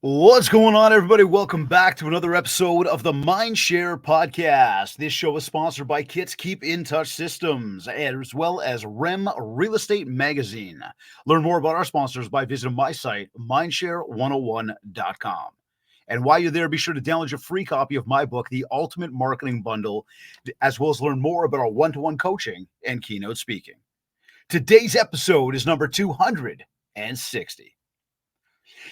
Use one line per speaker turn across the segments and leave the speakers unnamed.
What's going on, everybody? Welcome back to another episode of the MindShare podcast. This show is sponsored by Kits Keep in Touch Systems, as well as REM Real Estate Magazine. Learn more about our sponsors by visiting my site, mindshare101.com. And while you're there, be sure to download your free copy of my book, The Ultimate Marketing Bundle, as well as learn more about our one-to-one coaching and keynote speaking. Today's episode is number 260.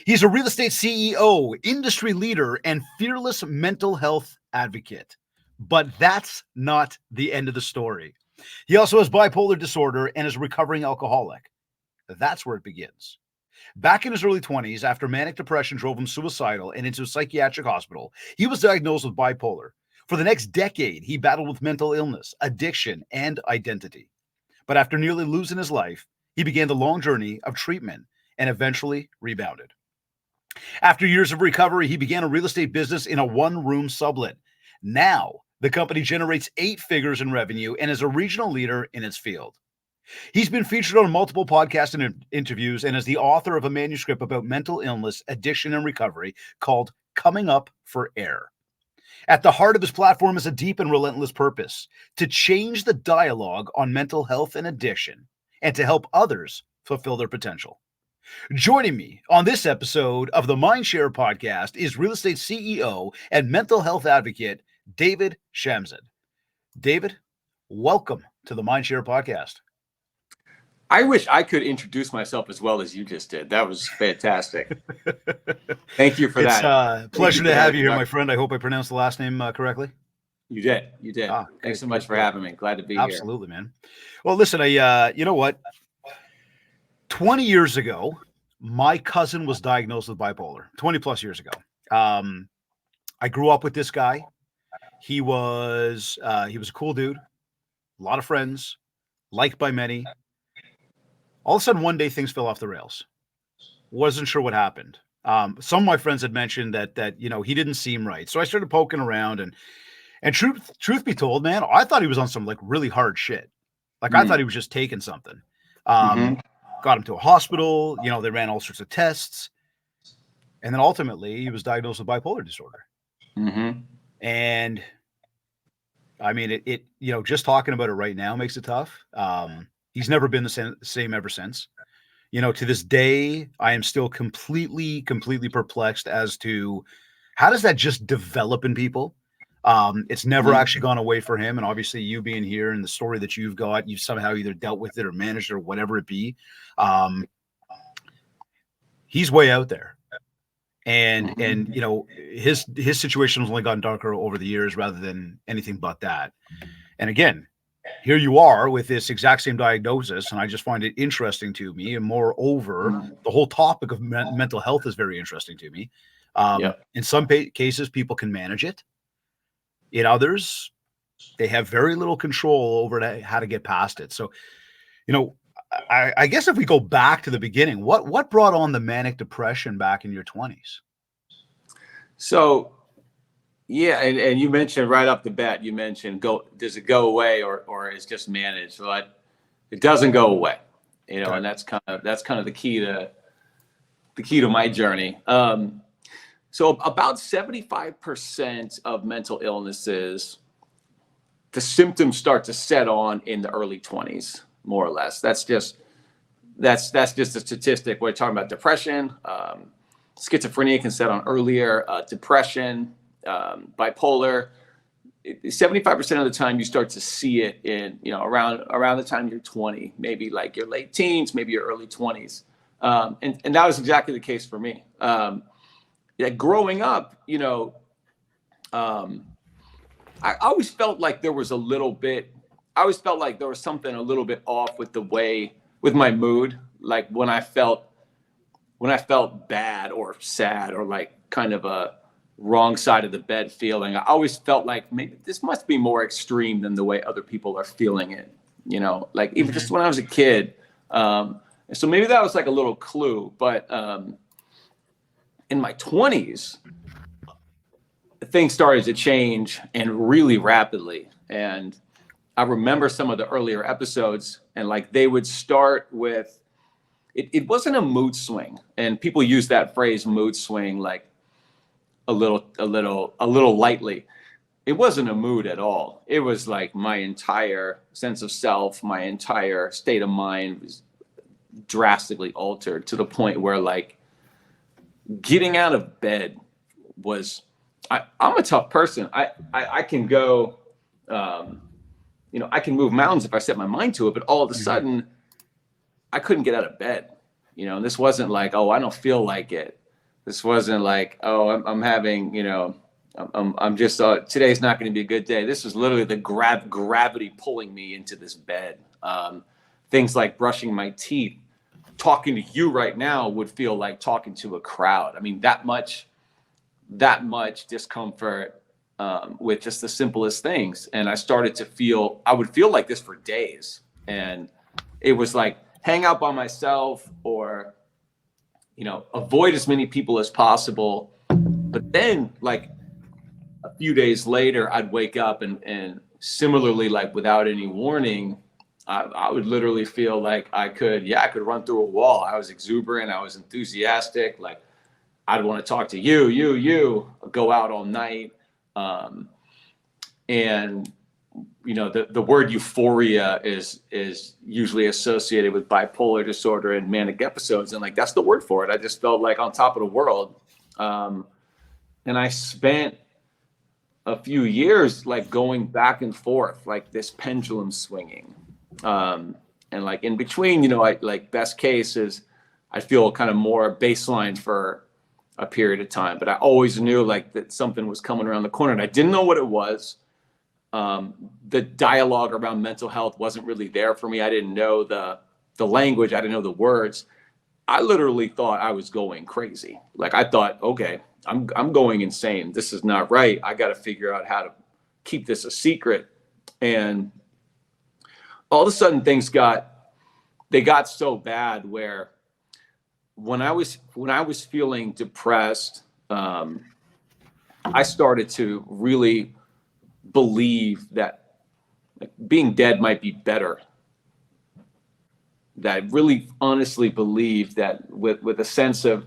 He's a real estate CEO, industry leader, and fearless mental health advocate. But that's not the end of the story. He also has bipolar disorder and is a recovering alcoholic. That's where it begins. Back in his early 20s, after manic depression drove him suicidal and into a psychiatric hospital, he was diagnosed with bipolar. For the next decade, he battled with mental illness, addiction, and identity. But after nearly losing his life, he began the long journey of treatment and eventually rebounded. After years of recovery, he began a real estate business in a one-room sublet. Now, the company generates 8 figures in revenue and is a regional leader in its field. He's been featured on multiple podcasts and interviews and is the author of a manuscript about mental illness, addiction, and recovery called Coming Up for Air. At the heart of his platform is a deep and relentless purpose to change the dialogue on mental health and addiction and to help others fulfill their potential. Joining me on this episode of the MindShare podcast is real estate CEO and mental health advocate, David Shamsad. David, welcome to the MindShare podcast.
I wish I could introduce myself as well as you just did. That was fantastic. Thank you for that.
It's a pleasure to have you here, my friend. I hope I pronounced the last name correctly.
You did. Thanks so much for having me. Glad to be here.
Absolutely, man. Well, listen, you know what? 20 years ago, my cousin was diagnosed with bipolar, 20 plus years ago. I grew up with this guy. He was a cool dude, a lot of friends, liked by many. All of a sudden, one day, things fell off the rails. Wasn't sure what happened. Some of my friends had mentioned that he didn't seem right. So I started poking around, and truth be told, man, I thought he was on some like really hard shit. Like I thought he was just taking something. Got him to a hospital, they ran all sorts of tests. And then ultimately he was diagnosed with bipolar disorder. And I mean, it just talking about it right now makes it tough. He's never been the same ever since. To this day, I am still completely perplexed as to how does that just develop in people? It's never actually gone away for him. And obviously you being here and the story that you've got, you've somehow either dealt with it or managed it or whatever it be. He's way out there. And his situation has only gotten darker over the years rather than anything but that. And again, here you are with this exact same diagnosis. And I just find it interesting to me. And moreover, the whole topic of mental health is very interesting to me. In some cases, people can manage it. In others, they have very little control over how to get past it. So, I guess if we go back to the beginning, what brought on the manic depression back in your 20s?
So, yeah, and you mentioned right off the bat, does it go away or is just managed? But it doesn't go away, okay. And that's kind of the key to my journey. So about 75% of mental illnesses, the symptoms start to set on in the early 20s, more or less. That's just a statistic. We're talking about depression. Schizophrenia can set on earlier. Depression, bipolar. 75% of the time you start to see it in around the time you're 20, maybe like your late teens, maybe your early 20s, and that was exactly the case for me. Growing up, I always felt like there was something a little bit off with my mood. Like when I felt bad or sad or like kind of a wrong side of the bed feeling, I always felt like maybe this must be more extreme than the way other people are feeling it, like even just when I was a kid. So maybe that was like a little clue, but, in my 20s, things started to change and really rapidly. And I remember some of the earlier episodes and like they would start with it wasn't a mood swing. And people use that phrase mood swing like a little lightly. It wasn't a mood at all. It was like my entire sense of self, my entire state of mind was drastically altered to the point where like getting out of bed was, I'm a tough person. I can go, I can move mountains if I set my mind to it, but all of a sudden I couldn't get out of bed, and this wasn't like, oh, I don't feel like it. This wasn't like, oh, I'm having, I'm just, today's not going to be a good day. This was literally the gravity pulling me into this bed. Things like brushing my teeth, talking to you right now would feel like talking to a crowd. I mean, that much discomfort with just the simplest things. And I started to I would feel like this for days. And it was like hang out by myself or, avoid as many people as possible. But then like a few days later, I'd wake up and similarly, like without any warning, I would literally feel like I could run through a wall. I was exuberant. I was enthusiastic. Like I'd want to talk to you, go out all night. And the word euphoria is usually associated with bipolar disorder and manic episodes. And like, that's the word for it. I just felt like on top of the world. And I spent a few years like going back and forth, like this pendulum swinging. And like in between, I like best case is I feel kind of more baseline for a period of time, but I always knew like that something was coming around the corner and I didn't know what it was. The dialogue around mental health wasn't really there for me. I didn't know the language. I didn't know the words. I literally thought I was going crazy. Like I thought, okay, I'm going insane. This is not right. I got to figure out how to keep this a secret. And all of a sudden things got so bad where when I was feeling depressed, I started to really believe that like, being dead might be better. That I really honestly believed that with a sense of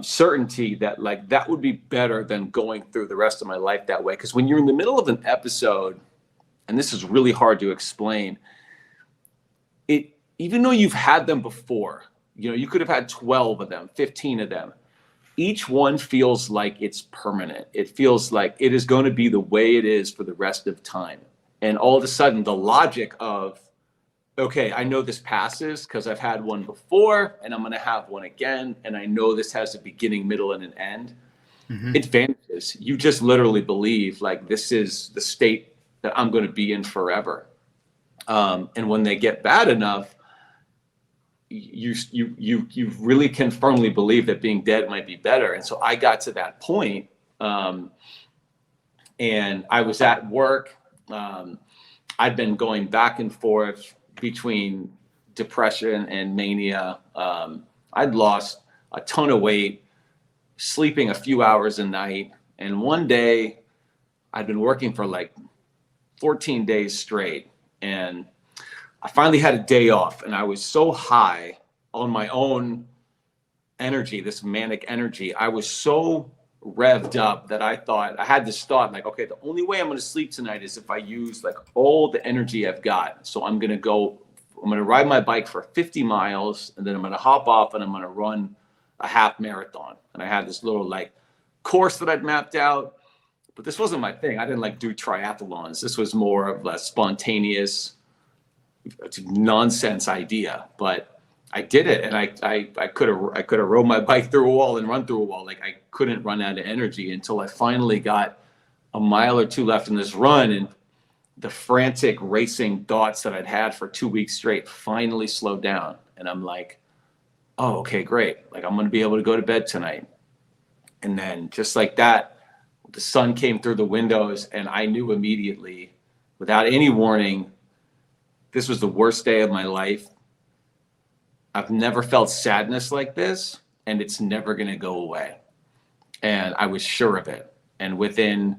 certainty that like that would be better than going through the rest of my life that way. Because when you're in the middle of an episode, and this is really hard to explain, even though you've had them before, you could have had 12 of them, 15 of them. Each one feels like it's permanent. It feels like it is going to be the way it is for the rest of time. And all of a sudden, the logic of, okay, I know this passes because I've had one before and I'm going to have one again. And I know this has a beginning, middle, and an end. It vanishes. You just literally believe like this is the state that I'm going to be in forever. And when they get bad enough, you really can firmly believe that being dead might be better. And so I got to that point, and I was at work. I'd been going back and forth between depression and mania. I'd lost a ton of weight, sleeping a few hours a night. And one day I'd been working for like 14 days straight. And I finally had a day off and I was so high on my own energy, this manic energy. I was so revved up that I thought, I had this thought like, okay, the only way I'm going to sleep tonight is if I use like all the energy I've got. So I'm going to ride my bike for 50 miles and then I'm going to hop off and I'm going to run a half marathon. And I had this little like course that I'd mapped out, but this wasn't my thing. I didn't like do triathlons. This was more of a spontaneous nonsense idea, but I did it. And I could have rode my bike through a wall and run through a wall. Like I couldn't run out of energy until I finally got a mile or two left in this run. And the frantic racing thoughts that I'd had for 2 weeks straight finally slowed down. And I'm like, oh, okay, great. Like I'm going to be able to go to bed tonight. And then just like that, the sun came through the windows and I knew immediately without any warning, this was the worst day of my life. I've never felt sadness like this and it's never going to go away. And I was sure of it. And within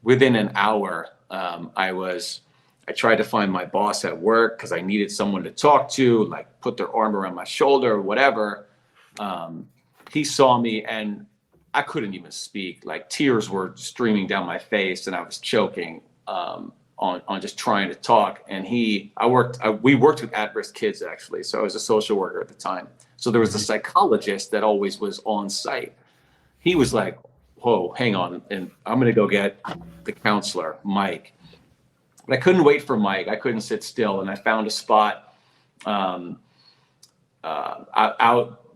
an hour, I I tried to find my boss at work because I needed someone to talk to, like put their arm around my shoulder or whatever. He saw me and I couldn't even speak. Like tears were streaming down my face and I was choking on just trying to talk. And we worked with at-risk kids actually. So I was a social worker at the time. So there was a psychologist that always was on site. He was like, whoa, hang on. And I'm going to go get the counselor, Mike. But I couldn't wait for Mike. I couldn't sit still. And I found a spot out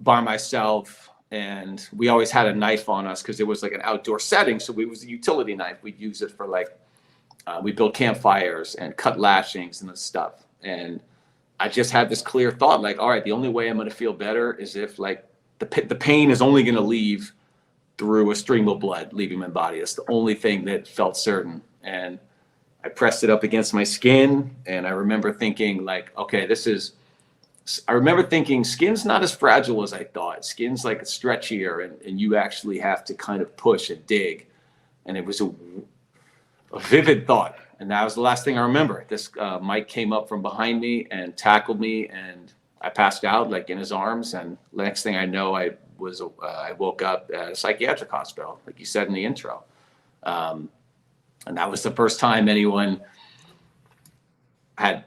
by myself. And we always had a knife on us because it was like an outdoor setting. So it was a utility knife. We'd use it for like, we built campfires and cut lashings and this stuff. And I just had this clear thought, like, all right, the only way I'm going to feel better is if like the pain is only going to leave through a stream of blood leaving my body. That's the only thing that felt certain. And I pressed it up against my skin. And I remember thinking like, okay, I remember thinking skin's not as fragile as I thought. Skin's like stretchier and you actually have to kind of push and dig. And it was a vivid thought. And that was the last thing I remember. This Mike came up from behind me and tackled me and I passed out like in his arms. And the next thing I know, I woke up at a psychiatric hospital, like you said in the intro. And that was the first time anyone had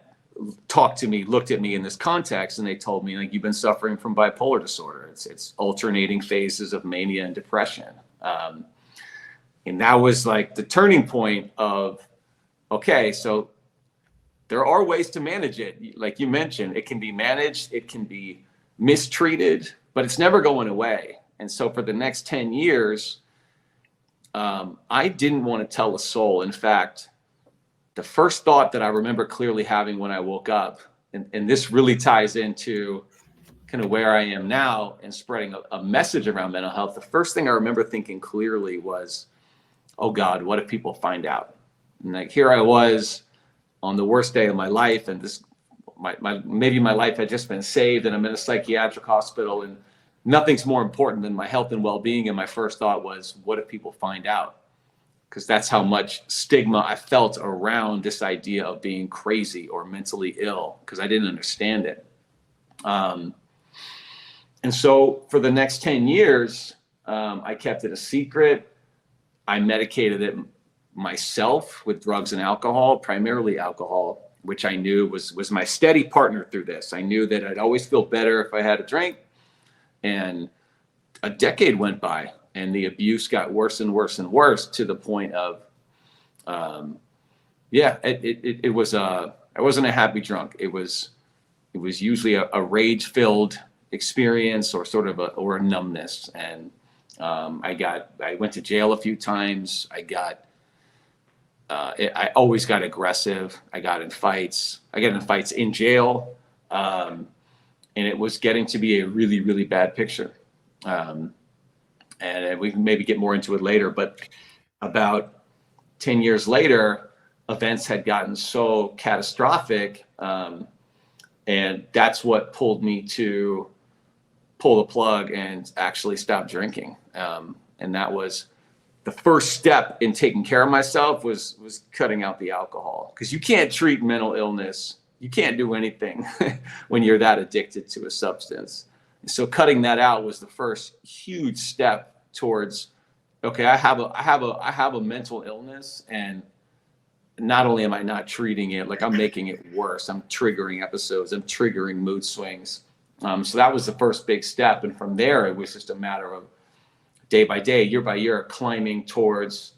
talked to me, looked at me in this context, and they told me, like, you've been suffering from bipolar disorder. It's alternating phases of mania and depression. And that was like the turning point of, okay, so there are ways to manage it. Like you mentioned, it can be managed, it can be mistreated, but it's never going away. And so for the next 10 years, I didn't want to tell a soul. In fact, the first thought that I remember clearly having when I woke up, and this really ties into kind of where I am now and spreading a message around mental health. The first thing I remember thinking clearly was, oh God, what if people find out? And like, here I was on the worst day of my life. And maybe my life had just been saved and I'm in a psychiatric hospital and nothing's more important than my health and well-being. And my first thought was, what if people find out? Because that's how much stigma I felt around this idea of being crazy or mentally ill, because I didn't understand it. And so for the next 10 years, I kept it a secret. I medicated it myself with drugs and alcohol, primarily alcohol, which I knew was my steady partner through this. I knew that I'd always feel better if I had a drink. And a decade went by and the abuse got worse and worse and worse to the point of, it was I wasn't a happy drunk. It was usually a rage-filled experience or sort of a numbness. And I went to jail a few times. I always got aggressive. I got in fights in jail. And it was getting to be a really, really bad picture. And we can maybe get more into it later, but about 10 years later, events had gotten so catastrophic. And that's what pulled me to pull the plug and actually stop drinking. And that was the first step in taking care of myself was cutting out the alcohol, because you can't treat mental illness. You can't do anything when you're that addicted to a substance. So cutting that out was the first huge step towards, okay, I have a mental illness, and not only am I not treating it, like I'm making it worse. I'm triggering episodes. I'm triggering mood swings. So that was the first big step. And from there, it was just a matter of day by day, year by year, climbing towards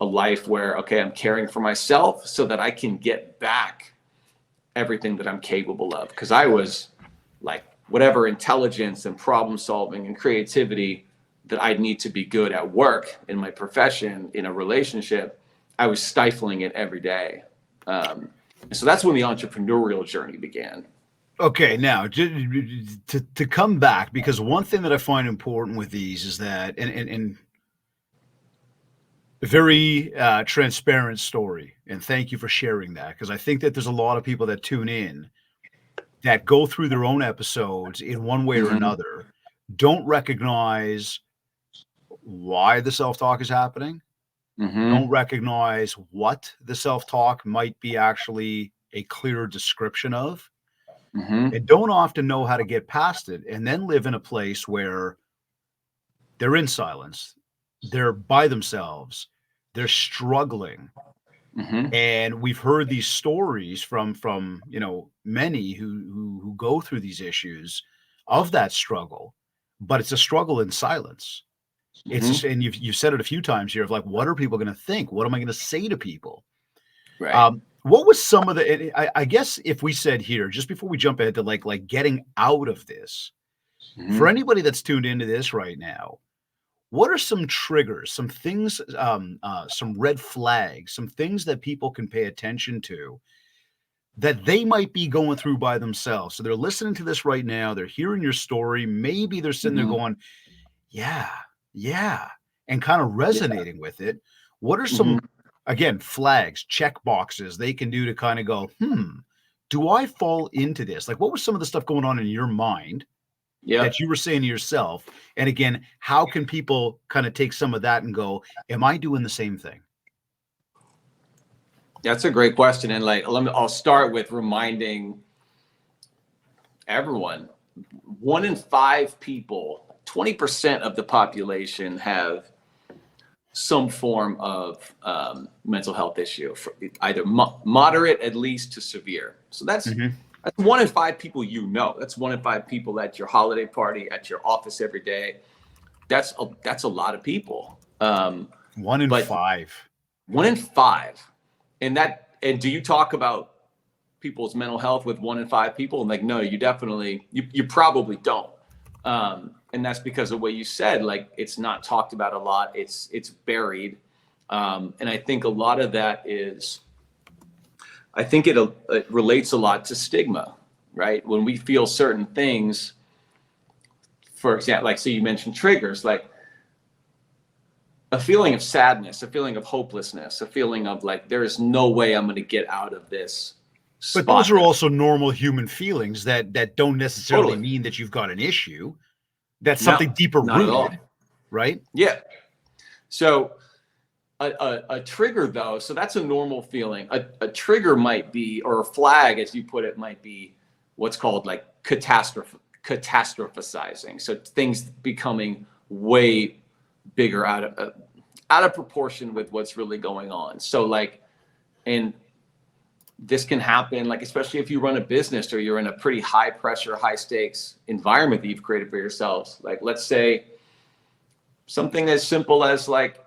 a life where, okay, I'm caring for myself so that I can get back everything that I'm capable of. Because I was like, whatever intelligence and problem solving and creativity that I'd need to be good at work, in my profession, in a relationship, I was stifling it every day. So that's when the entrepreneurial journey began.
Okay, now to come back, because one thing that I find important with these is that, and a very transparent story, and thank you for sharing that, because I think that there's a lot of people that tune in that go through their own episodes in one way or another, don't recognize why the self-talk is happening, don't recognize what the self-talk might be actually a clear description of, and don't often know how to get past it, and then live in a place where they're in silence, they're by themselves, they're struggling. And we've heard these stories from many who go through these issues of that struggle, but it's a struggle in silence. And you've said it a few times here of like, what are people going to think? What am I going to say to people?
Right.
What was some of the? I guess if we said here, just before we jump ahead to like getting out of this, for anybody that's tuned into this right now, what are some triggers, some things, some red flags, some things that people can pay attention to that they might be going through by themselves? So they're listening to this right now. They're hearing your story. Maybe they're sitting there going, yeah, and kind of resonating with it. What are some, again, flags, check boxes they can do to kind of go, do I fall into this? Like, what was some of the stuff going on in your mind that you were saying to yourself? And again, how can people kind of take some of that and go, am I doing the same thing?
That's a great question. And like, I'll start with reminding everyone, 1 in 5 people, 20% of the population have some form of mental health issue, either moderate at least to severe. So that's 1 in 5 people, that's 1 in 5 people at your holiday party, at your office every day. That's a lot of people.
1 in 5.
1 in 5. And do you talk about people's mental health with 1 in 5 people? And like, no, you probably don't. And that's because of what you said, like, it's not talked about a lot. It's buried. And I think a lot of that is, I think it relates a lot to stigma, right? When we feel certain things, for example, like, so you mentioned triggers, like a feeling of sadness, a feeling of hopelessness, a feeling of like, there is no way I'm going to get out of this spot.
But those are also normal human feelings that don't necessarily mean that you've got an issue. That's something deeper rooted, right? Yeah.
So a trigger, though, so that's a normal feeling. A trigger might be, or a flag, as you put it, might be what's called like catastrophizing. So things becoming way bigger out of proportion with what's really going on. So like, and this can happen, like, especially if you run a business or you're in a pretty high pressure, high stakes environment that you've created for yourselves. Like, let's say something as simple as like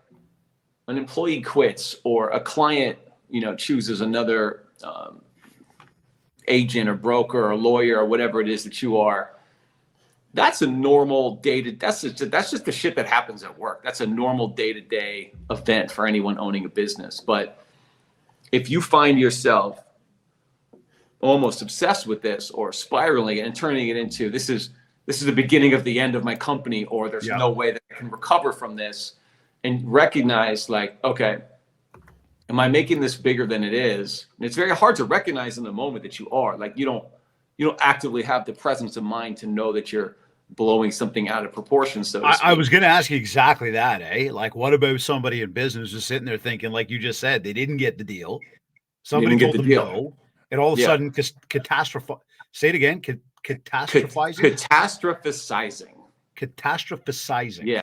an employee quits, or a client, chooses another agent or broker or lawyer or whatever it is that you are. That's a normal that's just the shit that happens at work. That's a normal day-to-day event for anyone owning a business. But if you find yourself almost obsessed with this, or spiraling and turning it into, this is the beginning of the end of my company, or there's no way that I can recover from this, and recognize like, okay, am I making this bigger than it is? And it's very hard to recognize in the moment that you are. Like, you don't actively have the presence of mind to know that you're blowing something out of proportion. So
I was going to ask you exactly that, eh? Like, what about somebody in business who's sitting there thinking, like you just said, they didn't get the deal. Somebody told them no, and all of a sudden, say it again, catastrophizing? Catastrophizing.
Yeah.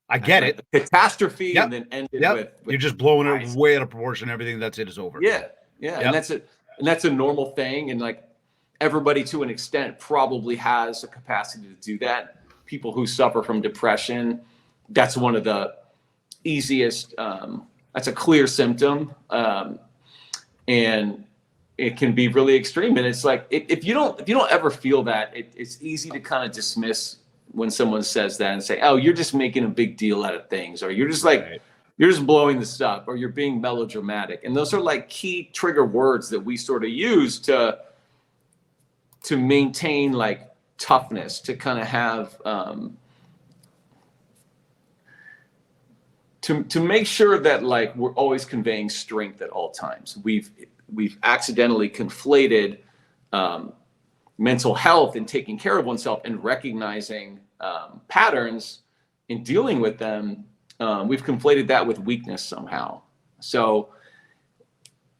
I get it.
Catastrophe, and then ended with
you're just blowing it way out of proportion. Everything that's it is over.
Yeah. And that's a normal thing. And like, everybody to an extent probably has a capacity to do that. People who suffer from depression, that's one of the easiest, that's a clear symptom. And it can be really extreme. And it's like, if you don't ever feel that, it's easy to kind of dismiss when someone says that and say, oh, you're just making a big deal out of things, or you're just like, you're just blowing this up, or you're being melodramatic. And those are like key trigger words that we sort of use to maintain like toughness, to kind of have, to make sure that like we're always conveying strength at all times. We've accidentally conflated mental health and taking care of oneself and recognizing patterns and dealing with them we've conflated that with weakness somehow. So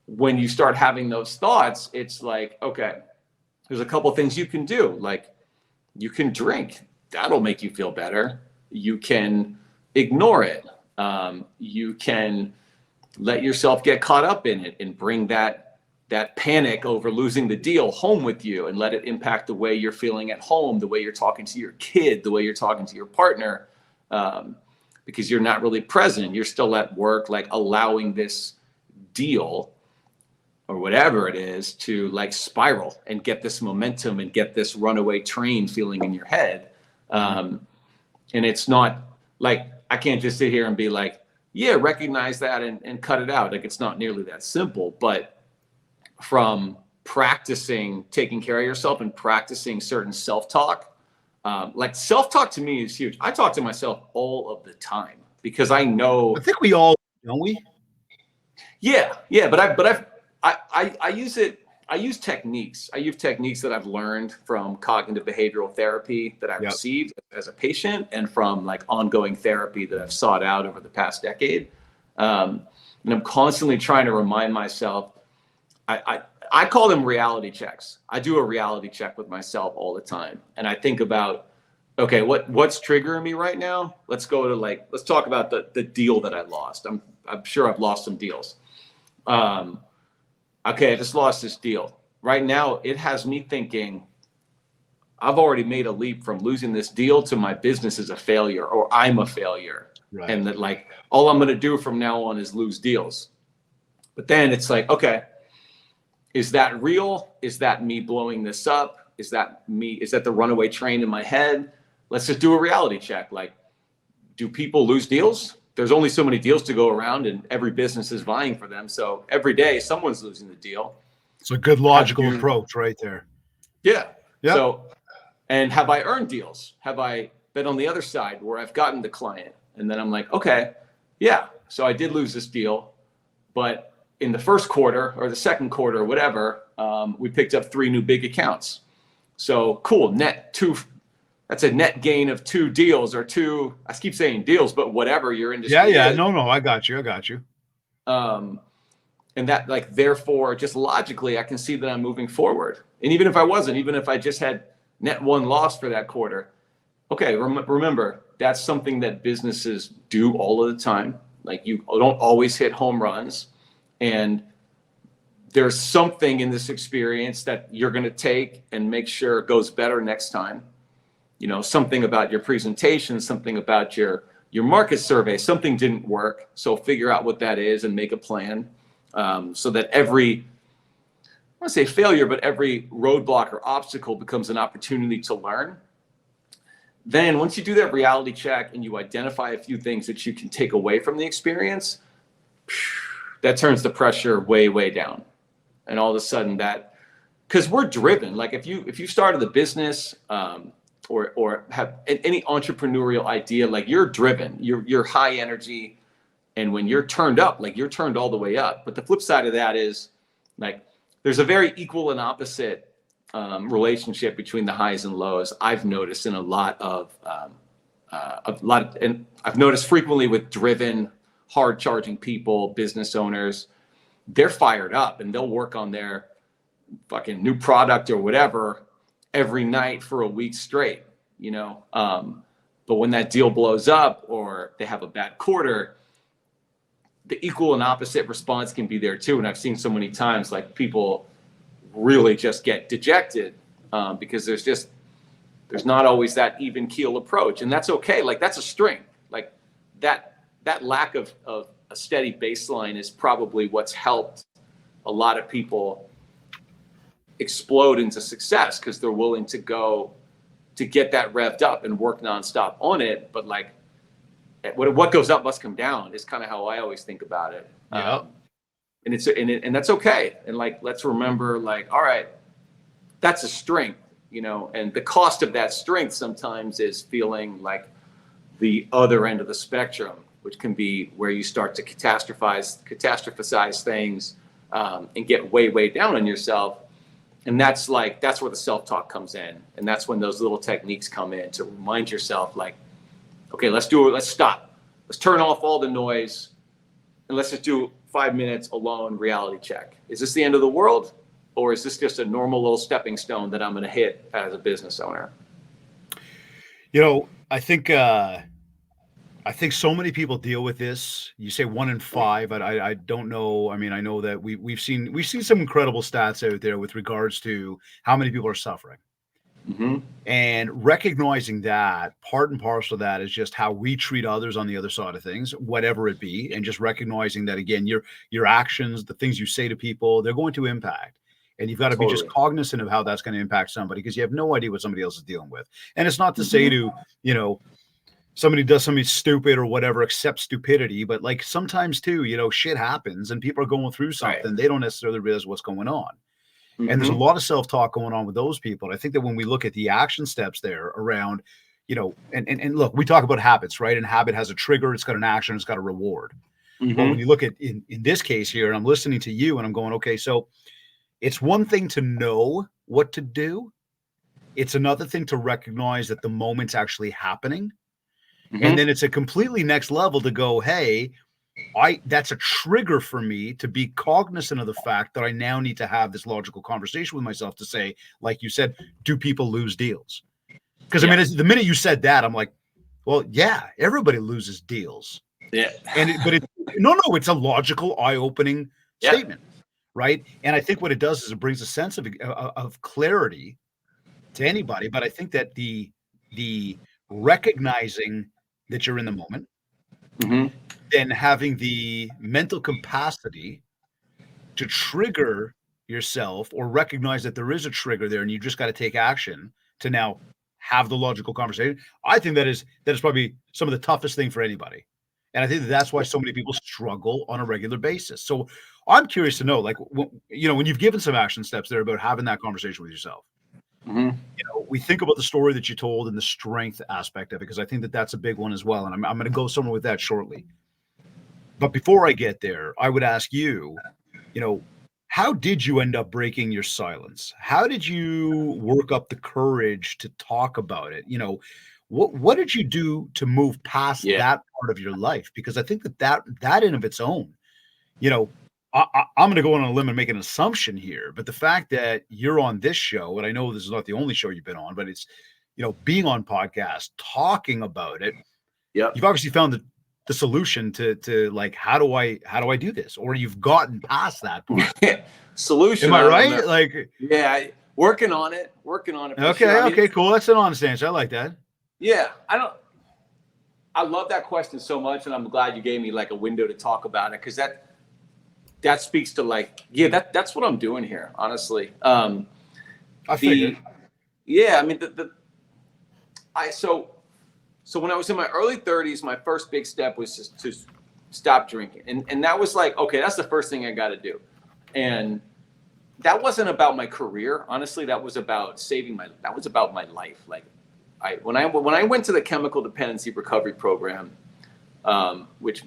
when you start having those thoughts, it's like, okay, there's a couple things you can do. Like, you can drink. That'll make you feel better. You can ignore it. You can let yourself get caught up in it and bring that panic over losing the deal home with you and let it impact the way you're feeling at home, the way you're talking to your kid, the way you're talking to your partner, because you're not really present. You're still at work, like allowing this deal or whatever it is to like spiral and get this momentum and get this runaway train feeling in your head. And it's not like, I can't just sit here and be like, yeah, recognize that and cut it out. Like, it's not nearly that simple, but from practicing taking care of yourself and practicing certain self-talk, like self-talk to me is huge. I talk to myself all of the time because I know.
I think we all, don't we?
Yeah. But I use it. I use techniques. I use techniques that I've learned from cognitive behavioral therapy that I received as a patient and from like ongoing therapy that I've sought out over the past decade. And I'm constantly trying to remind myself, I call them reality checks. I do a reality check with myself all the time. And I think about, okay, what's triggering me right now? Let's talk about the deal that I lost. I'm sure I've lost some deals. Okay, I just lost this deal. Right now, it has me thinking, I've already made a leap from losing this deal to my business is a failure or I'm a failure. Right. And that like, all I'm going to do from now on is lose deals. But then it's like, okay, is that real? Is that me blowing this up? Is that the runaway train in my head? Let's just do a reality check. Like, do people lose deals? There's only so many deals to go around and every business is vying for them. So every day someone's losing the deal.
It's a good logical approach right there.
Yeah. So, and have I earned deals? Have I been on the other side where I've gotten the client? And then I'm like, okay, yeah. So I did lose this deal, but in the first quarter or the second quarter or whatever, we picked up 3 new big accounts. So cool, that's a net gain of 2 deals or 2, I keep saying deals, but whatever your industry is.
No, I got you.
And that like, therefore, just logically, I can see that I'm moving forward. And even if I wasn't, even if I just had net 1 loss for that quarter, okay, remember, that's something that businesses do all of the time. Like, you don't always hit home runs. And there's something in this experience that you're going to take and make sure it goes better next time. You know, something about your presentation, something about your market survey, something didn't work. So figure out what that is and make a plan, so that every, I want to say failure, but every roadblock or obstacle becomes an opportunity to learn. Then once you do that reality check and you identify a few things that you can take away from the experience, that turns the pressure way, way down. And all of a sudden because we're driven, like if you started a business, or have any entrepreneurial idea, like you're driven, you're high energy. And when you're turned up, like you're turned all the way up. But the flip side of that is like, there's a very equal and opposite relationship between the highs and lows. I've noticed in and I've noticed frequently with driven, hard charging people, business owners, they're fired up and they'll work on their fucking new product or whatever every night for a week straight, you know? But when that deal blows up or they have a bad quarter, the equal and opposite response can be there too. And I've seen so many times, like people really just get dejected because there's not always that even keel approach. And that's okay. Like that's a strength. Like that lack of a steady baseline is probably what's helped a lot of people explode into success, because they're willing to go to get that revved up and work nonstop on it. But like what goes up must come down is kind of how I always think about it.
Yeah.
And that's okay. And like, let's remember, like, all right, that's a strength, you know, and the cost of that strength sometimes is feeling like the other end of the spectrum, which can be where you start to catastrophize things and get way, way down on yourself. And that's where the self-talk comes in. And that's when those little techniques come in to remind yourself, like, okay, let's stop. let's turn off all the noise and let's just do 5 minutes alone reality check. Is this the end of the world, or is this just a normal little stepping stone that I'm going to hit as a business owner?
I think so many people deal with this. You say 1 in 5. I don't know. I mean, I know that we've seen some incredible stats out there with regards to how many people are suffering.
Mm-hmm.
And recognizing that part and parcel of that is just how we treat others on the other side of things, whatever it be, and just recognizing that, again, your actions, the things you say to people, they're going to impact. And you've got to be just cognizant of how that's going to impact somebody, because you have no idea what somebody else is dealing with. And it's not to say to, somebody does something stupid or whatever, accept stupidity, but like sometimes too, shit happens and people are going through something. Right. They don't necessarily realize what's going on. Mm-hmm. And there's a lot of self-talk going on with those people. And I think that when we look at the action steps there around, and look, we talk about habits, right? And habit has a trigger, it's got an action, it's got a reward. Mm-hmm. But when you look at in this case here, and I'm listening to you and I'm going, okay, so it's one thing to know what to do. It's another thing to recognize that the moment's actually happening. Mm-hmm. And then it's a completely next level to go, hey, that's a trigger for me to be cognizant of the fact that I now need to have this logical conversation with myself to say, like you said, do people lose deals? Because I mean, the minute you said that, I'm like, well, yeah, everybody loses deals.
Yeah.
But it's a logical, eye-opening statement, right? And I think what it does is it brings a sense of clarity to anybody. But I think that the recognizing that you're in the moment, mm-hmm. then having the mental capacity to trigger yourself or recognize that there is a trigger there and you just got to take action to now have the logical conversation. I think that is probably some of the toughest thing for anybody. And I think that's why so many people struggle on a regular basis. So I'm curious to know, like, when you've given some action steps there about having that conversation with yourself, mm-hmm. We think about the story that you told and the strength aspect of it, because I think that that's a big one as well. And I'm going to go somewhere with that shortly. But before I get there, I would ask you, how did you end up breaking your silence? How did you work up the courage to talk about it? What did you do to move past that part of your life? Because I think that in of its own, I'm going to go on a limb and make an assumption here, but the fact that you're on this show, and I know this is not the only show you've been on, but it's, being on podcast, talking about it, you've obviously found the solution to like, how do I do this? Or you've gotten past that part.
Solution.
Am I right? Like,
working on it.
Okay. Sure. Okay, cool. That's an honest answer. I like that.
Yeah. I love that question so much. And I'm glad you gave me like a window to talk about it. Cause that speaks to like, that's what I'm doing here, honestly.
I figured.
Yeah, I mean, so when I was in my early 30s, my first big step was just to stop drinking. And that was like, okay, that's the first thing I got to do. And that wasn't about my career. Honestly, that was about that was about my life. Like when I went to the chemical dependency recovery program, which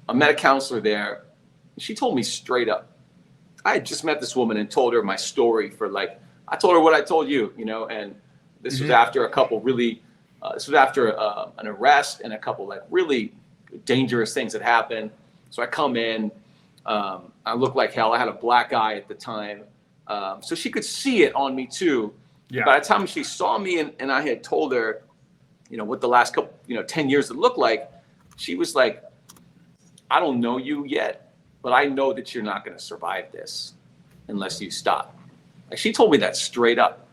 I met a counselor there. She told me straight up. I had just met this woman and told her my story I told her what I told you, and this mm-hmm. was after a couple really, this was after an arrest and a couple like really dangerous things that happened. So I come in, I look like hell. I had a black eye at the time. So she could see it on me too. Yeah. By the time she saw me and I had told her, what the last couple, 10 years would look like, she was like, I don't know you yet, but I know that you're not going to survive this unless you stop. Like she told me that straight up.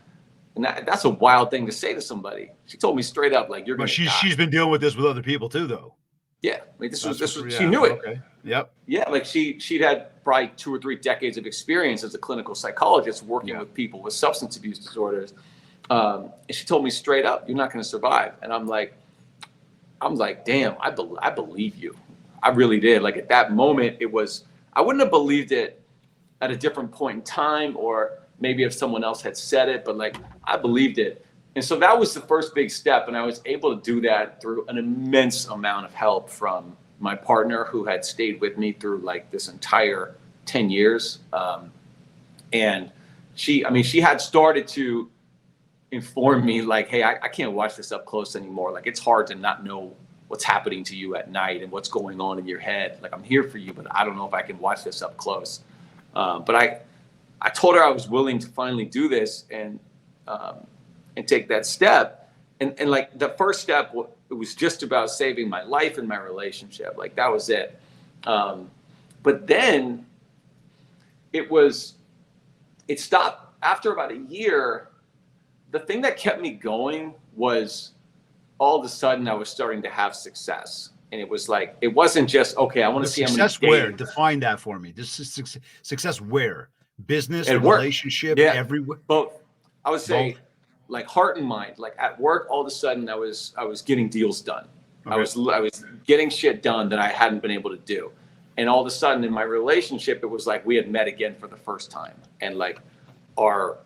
And that's a wild thing to say to somebody. She told me straight up, like, you're going to die.
She's been dealing with this with other people too, though.
Yeah. Like this was, she knew it.
Okay. Yep.
Yeah. Like she'd had probably 2 or 3 decades of experience as a clinical psychologist working with people with substance abuse disorders. And she told me straight up, you're not going to survive. And I'm like, damn, I believe you. I really did. Like at that moment, I wouldn't have believed it at a different point in time, or maybe if someone else had said it, but like I believed it. And so that was the first big step. And I was able to do that through an immense amount of help from my partner who had stayed with me through like this entire 10 years. And she had started to inform me like, hey, I can't watch this up close anymore. Like it's hard to not know what's happening to you at night and what's going on in your head. Like, I'm here for you, but I don't know if I can watch this up close. But I told her I was willing to finally do this and take that step. And like the first step, it was just about saving my life and my relationship. Like, that was it. But then it stopped after about a year. The thing that kept me going was all of a sudden I was starting to have success. And it was like, it wasn't just, okay, I want to see how many
success where? Define that for me. This is success where? Business,
at work,
relationship,
yeah,
everywhere.
Both. I would say
Both.
like heart and mind. Like at work, all of a sudden I was getting deals done.
Okay.
I was getting shit done that I hadn't been able to do. And all of a sudden in my relationship, it was like we had met again for the first time. And like our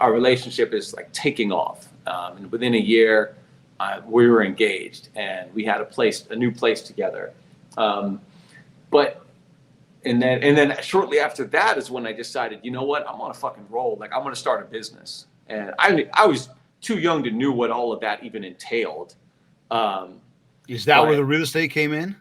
relationship is like taking off. And within a year, we were engaged and we had a new place together. And then shortly after that is when I decided, you know what, I'm on a fucking roll. Like, I'm going to start a business. And I was too young to know what all of that even entailed.
Is that where the real estate came in?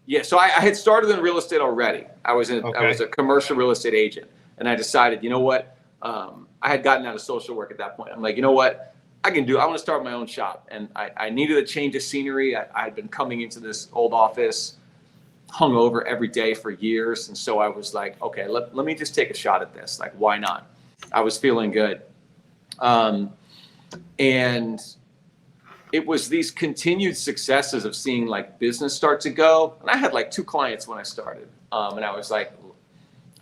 Yeah. So I had started in real estate already. I was a commercial real estate agent, and I decided, you know what, I had gotten out of social work at that point. I'm like, you know what, I want to start my own shop. And I needed a change of scenery. I had been coming into this old office hungover every day for years. And so I was like, okay, let me just take a shot at this. Like, why not? I was feeling good. And it was these continued successes of seeing like business start to go. And I had like 2 clients when I started. And I was like,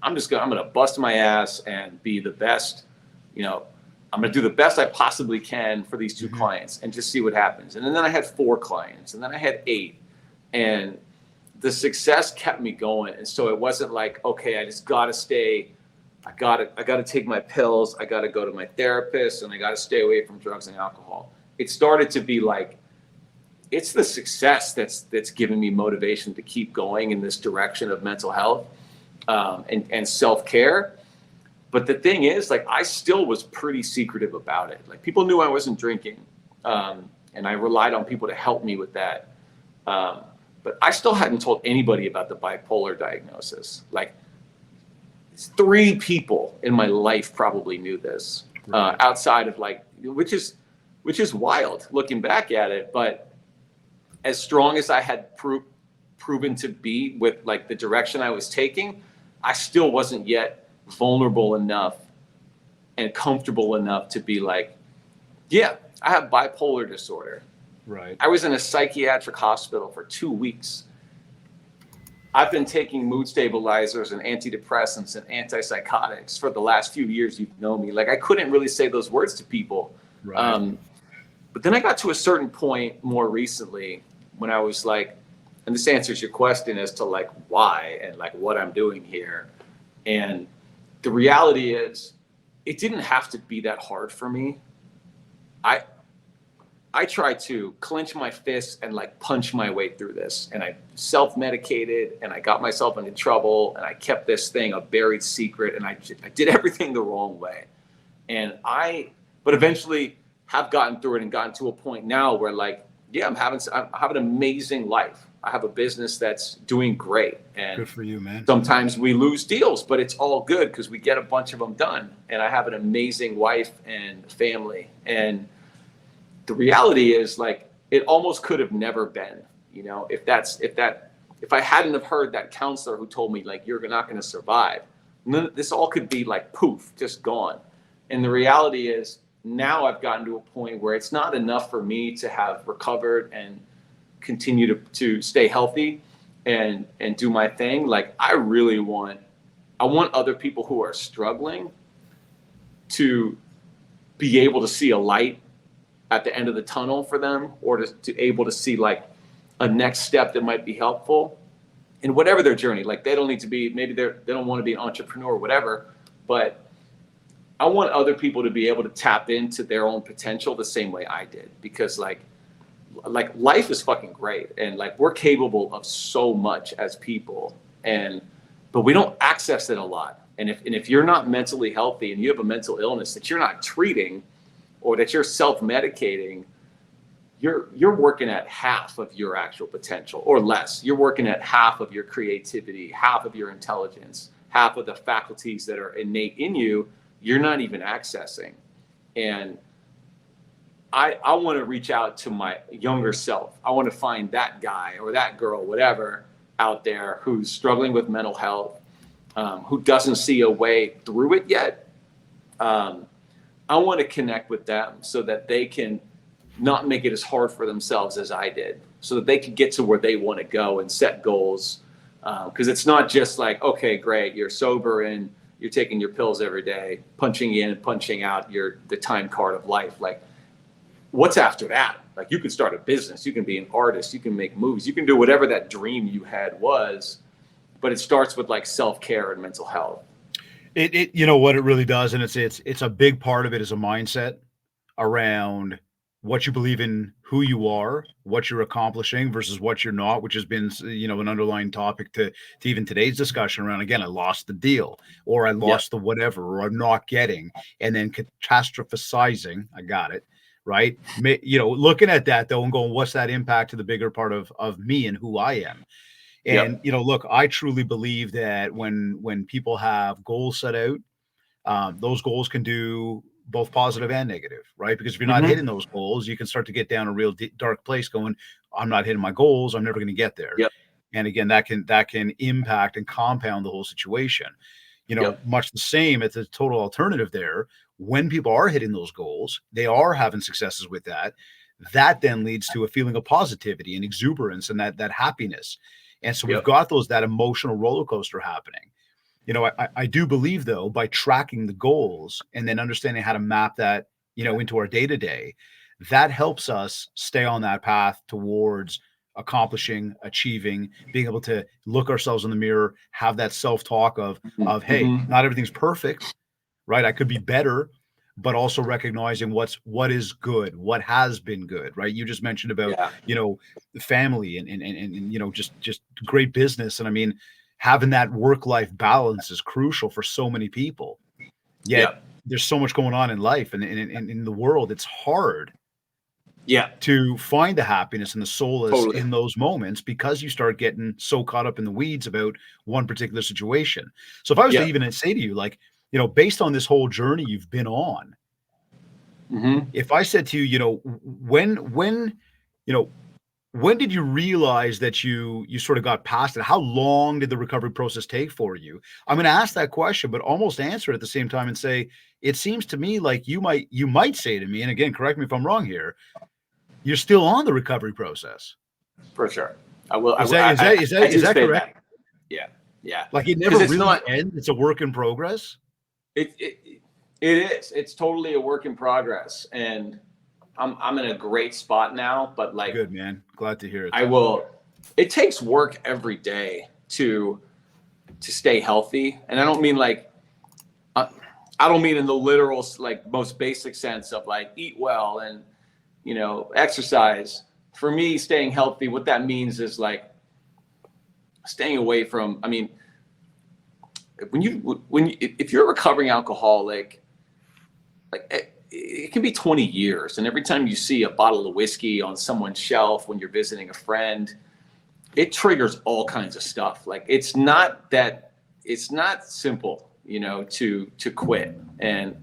I'm going to bust my ass and be the best, I'm going to do the best I possibly can for these 2 clients and just see what happens. And then I had 4 clients, and then I had 8, and the success kept me going. And so it wasn't like, okay, I just got to stay. I got to take my pills. I got to go to my therapist, and I got to stay away from drugs and alcohol. It started to be like, it's the success that's giving me motivation to keep going in this direction of mental health and self-care. But the thing is, like, I still was pretty secretive about it. Like, people knew I wasn't drinking, and I relied on people to help me with that. But I still hadn't told anybody about the bipolar diagnosis. Like, 3 people in my life probably knew this, outside of like, which is wild looking back at it. But as strong as I had proven to be with like the direction I was taking, I still wasn't yet vulnerable enough and comfortable enough to be like, yeah, I have bipolar disorder.
Right.
I was in a psychiatric hospital for 2 weeks. I've been taking mood stabilizers and antidepressants and antipsychotics for the last few years you've known me. Like, I couldn't really say those words to people.
Right.
But then I got to a certain point more recently when I was like, and this answers your question as to like why and like what I'm doing here. And the reality is, it didn't have to be that hard for me. I tried to clench my fists and like punch my way through this, and I self-medicated, and I got myself into trouble, and I kept this thing a buried secret, and I did everything the wrong way. But eventually have gotten through it and gotten to a point now where like, yeah, I have an amazing life. I have a business that's doing great. And
good for you, man.
Sometimes we lose deals, but it's all good because we get a bunch of them done. And I have an amazing wife and family. And the reality is, like, it almost could have never been, if I hadn't have heard that counselor who told me like, you're not going to survive, this all could be like poof, just gone. And the reality is, now I've gotten to a point where it's not enough for me to have recovered and continue to stay healthy and do my thing. Like, I want other people who are struggling to be able to see a light at the end of the tunnel for them, or to able to see like a next step that might be helpful in whatever their journey. Like, they don't need to be, maybe they don't want to be an entrepreneur or whatever, but I want other people to be able to tap into their own potential the same way I did, because like life is fucking great. And like, we're capable of so much as people, but we don't access it a lot. And if you're not mentally healthy and you have a mental illness that you're not treating, or that you're self-medicating, you're working at half of your actual potential or less. You're working at half of your creativity, half of your intelligence, half of the faculties that are innate in you, you're not even accessing. And I want to reach out to my younger self. I want to find that guy or that girl, whatever, out there who's struggling with mental health, who doesn't see a way through it yet. I want to connect with them so that they can not make it as hard for themselves as I did, so that they can get to where they want to go and set goals. Because it's not just like, okay, great, you're sober and you're taking your pills every day, punching in and punching out the time card of life. Like, what's after that? Like, you can start a business, you can be an artist, you can make movies, you can do whatever that dream you had was, but it starts with like self-care and mental health.
It you know what it really does, and it's a big part of it is a mindset around what you believe in, who you are, what you're accomplishing versus what you're not, which has been, you know, an underlying topic to even today's discussion around, again, I lost the deal, or I lost the whatever, or I'm not getting, and then catastrophizing, I got it, right? You know, looking at that though and going, what's that impact to the bigger part of me and who I am? And, you know, look, I truly believe that when people have goals set out, those goals can do both positive and negative, right? Because if you're not hitting those goals, you can start to get down a real dark place going, I'm not hitting my goals, I'm never going to get there. And again, that can impact and compound the whole situation. You know, much the same as the total alternative there. When people are hitting those goals, they are having successes with that. That then leads to a feeling of positivity and exuberance and that happiness. And so we've got that emotional roller coaster happening. You know, I do believe, though, by tracking the goals and then understanding how to map that, you know, into our day-to-day, that helps us stay on that path towards accomplishing, achieving, being able to look ourselves in the mirror, have that self-talk of hey, not everything's perfect, right? I could be better, but also recognizing what is good, what has been good, right? You just mentioned about, you know, the family and you know, just great business. And I mean, having that work-life balance is crucial for so many people. Yet there's so much going on in life and in the world. It's hard to find the happiness and the solace in those moments because you start getting so caught up in the weeds about one particular situation. So if I was to even say to you, like, you know, based on this whole journey you've been on, if I said to you, you know, when did you realize that you sort of got past it? How long did the recovery process take for you? I'm going to ask that question, but almost answer it at the same time and say, it seems to me like you might say to me, and again, correct me if I'm wrong here, you're still on the recovery process.
For sure. I will.
Is that correct?
Yeah.
Like it never really ends. It's a work in progress.
It is. It's totally a work in progress. And I'm in a great spot now, but like,
good, man. Glad to hear it.
It takes work every day to stay healthy. And I don't mean like, I don't mean in the literal, like most basic sense of like eat well and, you know, exercise. For me, staying healthy, what that means is like staying away from, I mean, if you're a recovering alcoholic, like it can be 20 years. And every time you see a bottle of whiskey on someone's shelf when you're visiting a friend, it triggers all kinds of stuff. Like it's not simple, you know, to quit. And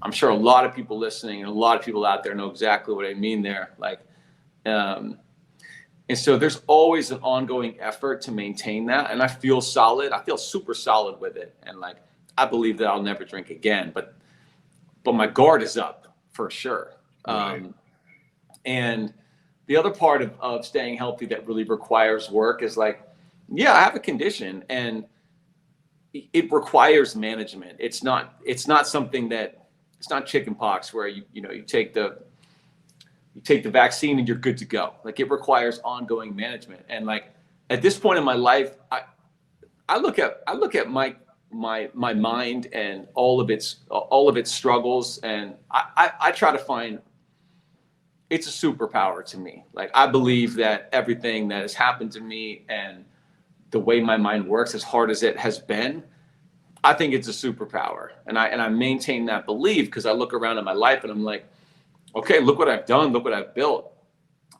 I'm sure a lot of people listening and a lot of people out there know exactly what I mean there. Like, and so there's always an ongoing effort to maintain that. And I feel solid. I feel super solid with it. And like, I believe that I'll never drink again, but my guard is up for sure.
Right.
And the other part of staying healthy that really requires work is like, I have a condition and it requires management. It's not something that, it's not chicken pox where you take the vaccine and you're good to go. Like it requires ongoing management. And like at this point in my life, I look at my mind and all of its struggles, and I try to find, it's a superpower to me. Like I believe that everything that has happened to me and the way my mind works, as hard as it has been, I think it's a superpower. And I maintain that belief because I look around at my life and I'm like, okay, look what I've done, look what I've built.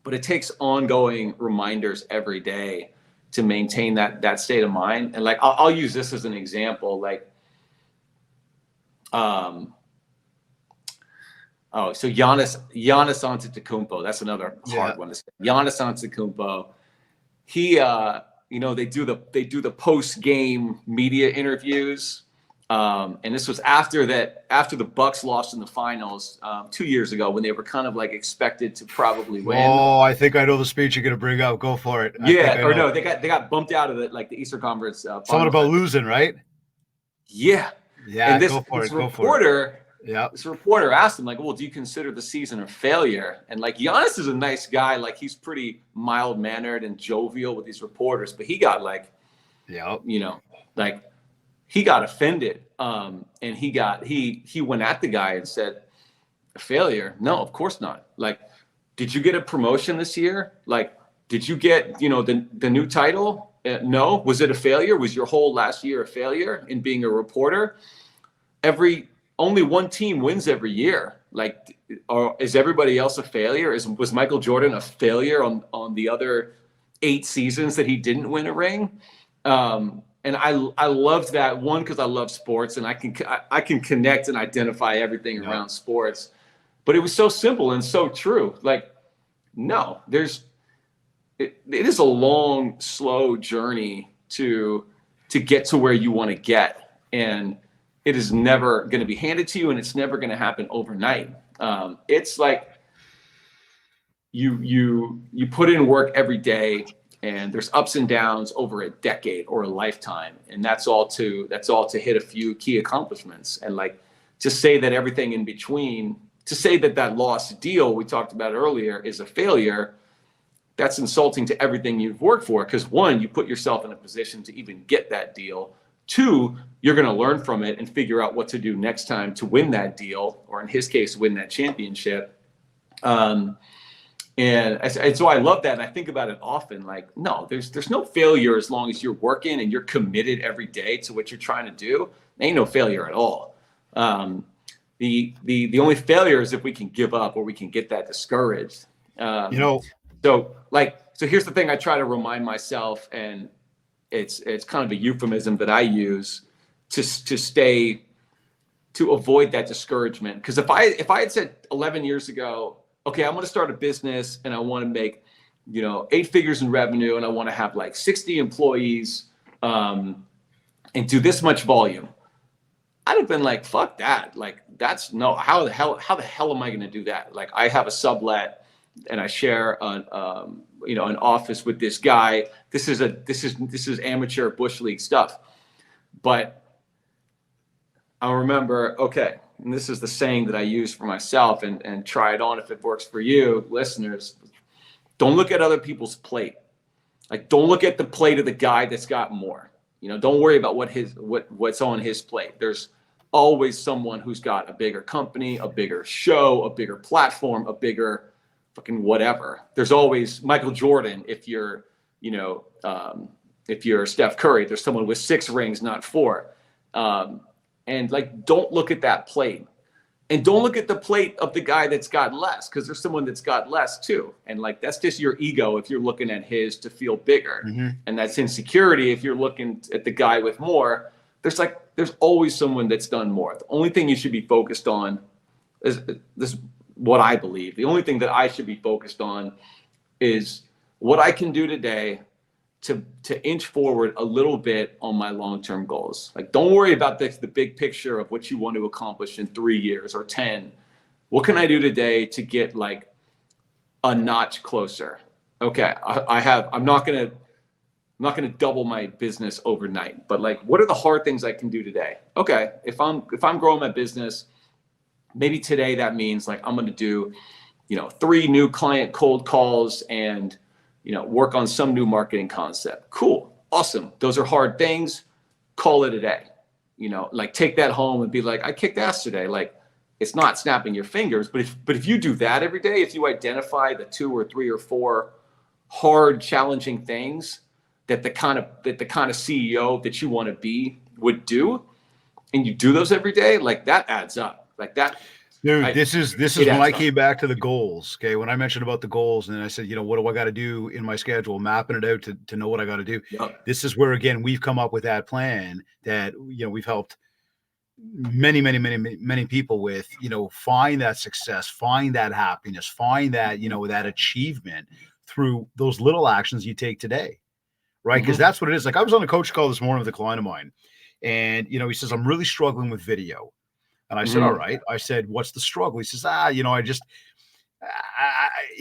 but it takes ongoing reminders every day to maintain that state of mind. And like, I'll use this as an example. Like, so Giannis Antetokounmpo, that's another hard one to say. Giannis Antetokounmpo, he, they do the post-game media interviews. And this was after the Bucks lost in the finals 2 years ago, when they were kind of like expected to probably win.
Oh, I think I know the speech you're going to bring up. Go for it.
No, they got bumped out of the Eastern Conference.
Something about losing, right?
Yeah.
Yeah.
And this reporter asked him, like, well, do you consider the season a failure? And like, Giannis is a nice guy. Like, he's pretty mild mannered and jovial with these reporters, but he got like, he got offended. And he went at the guy and said, a failure? No, of course not. Like, did you get a promotion this year? Like, did you get, the new title? No. Was it a failure? Was your whole last year a failure in being a reporter? Only one team wins every year. Like, is everybody else a failure? Was Michael Jordan a failure on the other 8 seasons that he didn't win a ring? And I loved that one, because I love sports and I can connect and identify everything around sports. But it was so simple and so true. Like, no, it is a long, slow journey to get to where you want to get, and it is never going to be handed to you, and it's never going to happen overnight. It's like you put in work every day, and there's ups and downs over a decade or a lifetime, and that's all to hit a few key accomplishments. And like, to say that everything in between, to say that lost deal we talked about earlier is a failure, that's insulting to everything you've worked for. Because 1, you put yourself in a position to even get that deal. 2, you're going to learn from it and figure out what to do next time to win that deal, or in his case, win that championship. And so I love that. And I think about it often, like, no, there's no failure as long as you're working and you're committed every day to what you're trying to do. There ain't no failure at all. The only failure is if we can give up or we can get that discouraged. So here's the thing I try to remind myself, and it's kind of a euphemism that I use to avoid that discouragement. Because if I had said 11 years ago, okay, I'm going to start a business and I want to make, 8 figures in revenue, and I want to have like 60 employees, and do this much volume, I'd have been like, fuck that. Like, how the hell am I going to do that? Like, I have a sublet and I share an office with this guy. This is amateur bush league stuff. But I remember, okay, and this is the saying that I use for myself, and try it on if it works for you, listeners. Don't look at other people's plate. Like, don't look at the plate of the guy that's got more. Don't worry about what's on his plate. There's always someone who's got a bigger company, a bigger show, a bigger platform, a bigger fucking whatever. There's always Michael Jordan. If you're Steph Curry, there's someone with 6 rings, not 4. And like, don't look at that plate, and don't look at the plate of the guy that's got less, because there's someone that's got less too. And like, that's just your ego if you're looking at his to feel bigger. Mm-hmm. And that's insecurity if you're looking at the guy with more. There's always someone that's done more. The only thing you should be focused on is this. What I believe, the only thing that I should be focused on is what I can do today to inch forward a little bit on my long-term goals. Like, don't worry about the big picture of what you want to accomplish in 3 years or 10. What can I do today to get like a notch closer? Okay, I'm not gonna double my business overnight, but like, what are the hard things I can do today? Okay, if I'm growing my business, maybe today that means like, I'm going to do, 3 new client cold calls and, work on some new marketing concept. Cool. Awesome. Those are hard things. Call it a day. Like, take that home and be like, I kicked ass today. Like, it's not snapping your fingers, but if you do that every day, if you identify the 2 or 3 or 4 hard, challenging things that the kind of CEO that you want to be would do, and you do those every day, like, that adds up. Like that.
Dude, this is
it
when
adds
I
up.
came back to the goals. Okay. When I mentioned about the goals and then I said, what do I got to do in my schedule, mapping it out to know what I got to do.
Yep.
This is where, again, we've come up with that plan that, we've helped many people with, find that success, find that happiness, find that, that achievement through those little actions you take today. Right. Because that's what it is. Like I was on a coach call this morning with a client of mine and, he says, I'm really struggling with video. And I said, all right. I said, what's the struggle? He says, I just,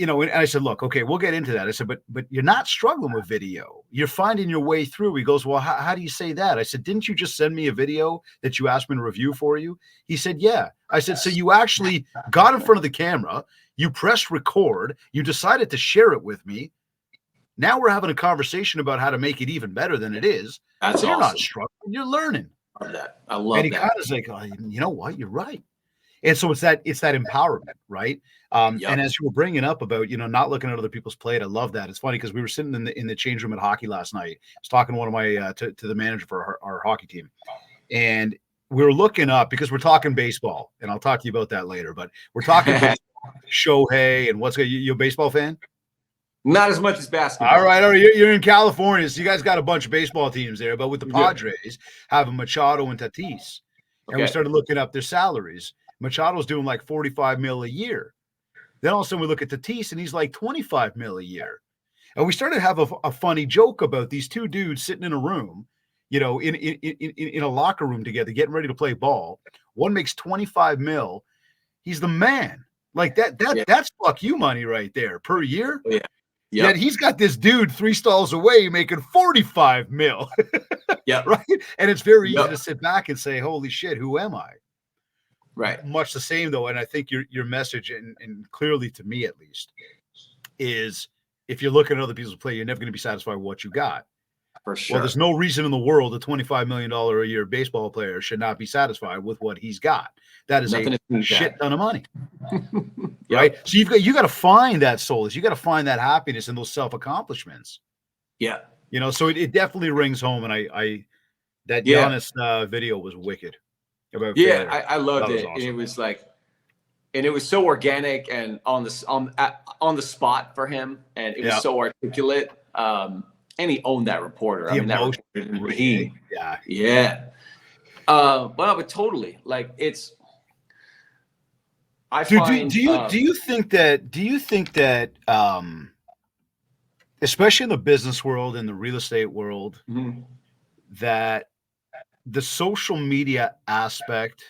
and I said, look, okay, we'll get into that. I said, but you're not struggling with video. You're finding your way through. He goes, well, how do you say that? I said, didn't you just send me a video that you asked me to review for you? He said, yeah. I said, so you actually got in front of the camera, you pressed record, you decided to share it with me. Now we're having a conversation about how to make it even better than it is.
That's
so you're
awesome.
not struggling, you're learning.
I love that. I love
and he
that.
kind of is like, oh, you know what? You're right. And so it's that empowerment, right? And as you were bringing up about, not looking at other people's plate, I love that. It's funny because we were sitting in the change room at hockey last night. I was talking to one of my to the manager for our hockey team, and we were looking up because we're talking baseball, and I'll talk to you about that later. But we're talking Shohei and you a baseball fan?
Not as much as basketball.
All right. You're in California, so you guys got a bunch of baseball teams there. But with the Padres having Machado and Tatis, and we started looking up their salaries. Machado's doing like 45 mil a year. Then all of a sudden we look at Tatis, and he's like 25 mil a year. And we started to have a funny joke about these two dudes sitting in a room, in a locker room together, getting ready to play ball. One makes 25 mil. He's the man. Like that's fuck you money right there per year.
Yeah. Yep.
Yet he's got this dude 3 stalls away making 45 mil.
Yeah.
Right. And it's very easy to sit back and say, holy shit, who am I?
Right.
Much the same though. And I think your message, and clearly to me at least, is if you're looking at other people's play, you're never going to be satisfied with what you got.
For sure.
Well, there's no reason in the world a $25 million a year baseball player should not be satisfied with what he's got. That is a shit ton of money. Right. So you got to find that solace. You got to find that happiness in those self-accomplishments.
Yeah.
So it definitely rings home. And that Giannis video was wicked.
I loved it. Awesome. And it was like, and it was so organic and on the spot for him. And it was so articulate. And he owned that reporter. Well, but totally. Like it's, do you think that especially in the business world, in the real estate world, that the social media aspect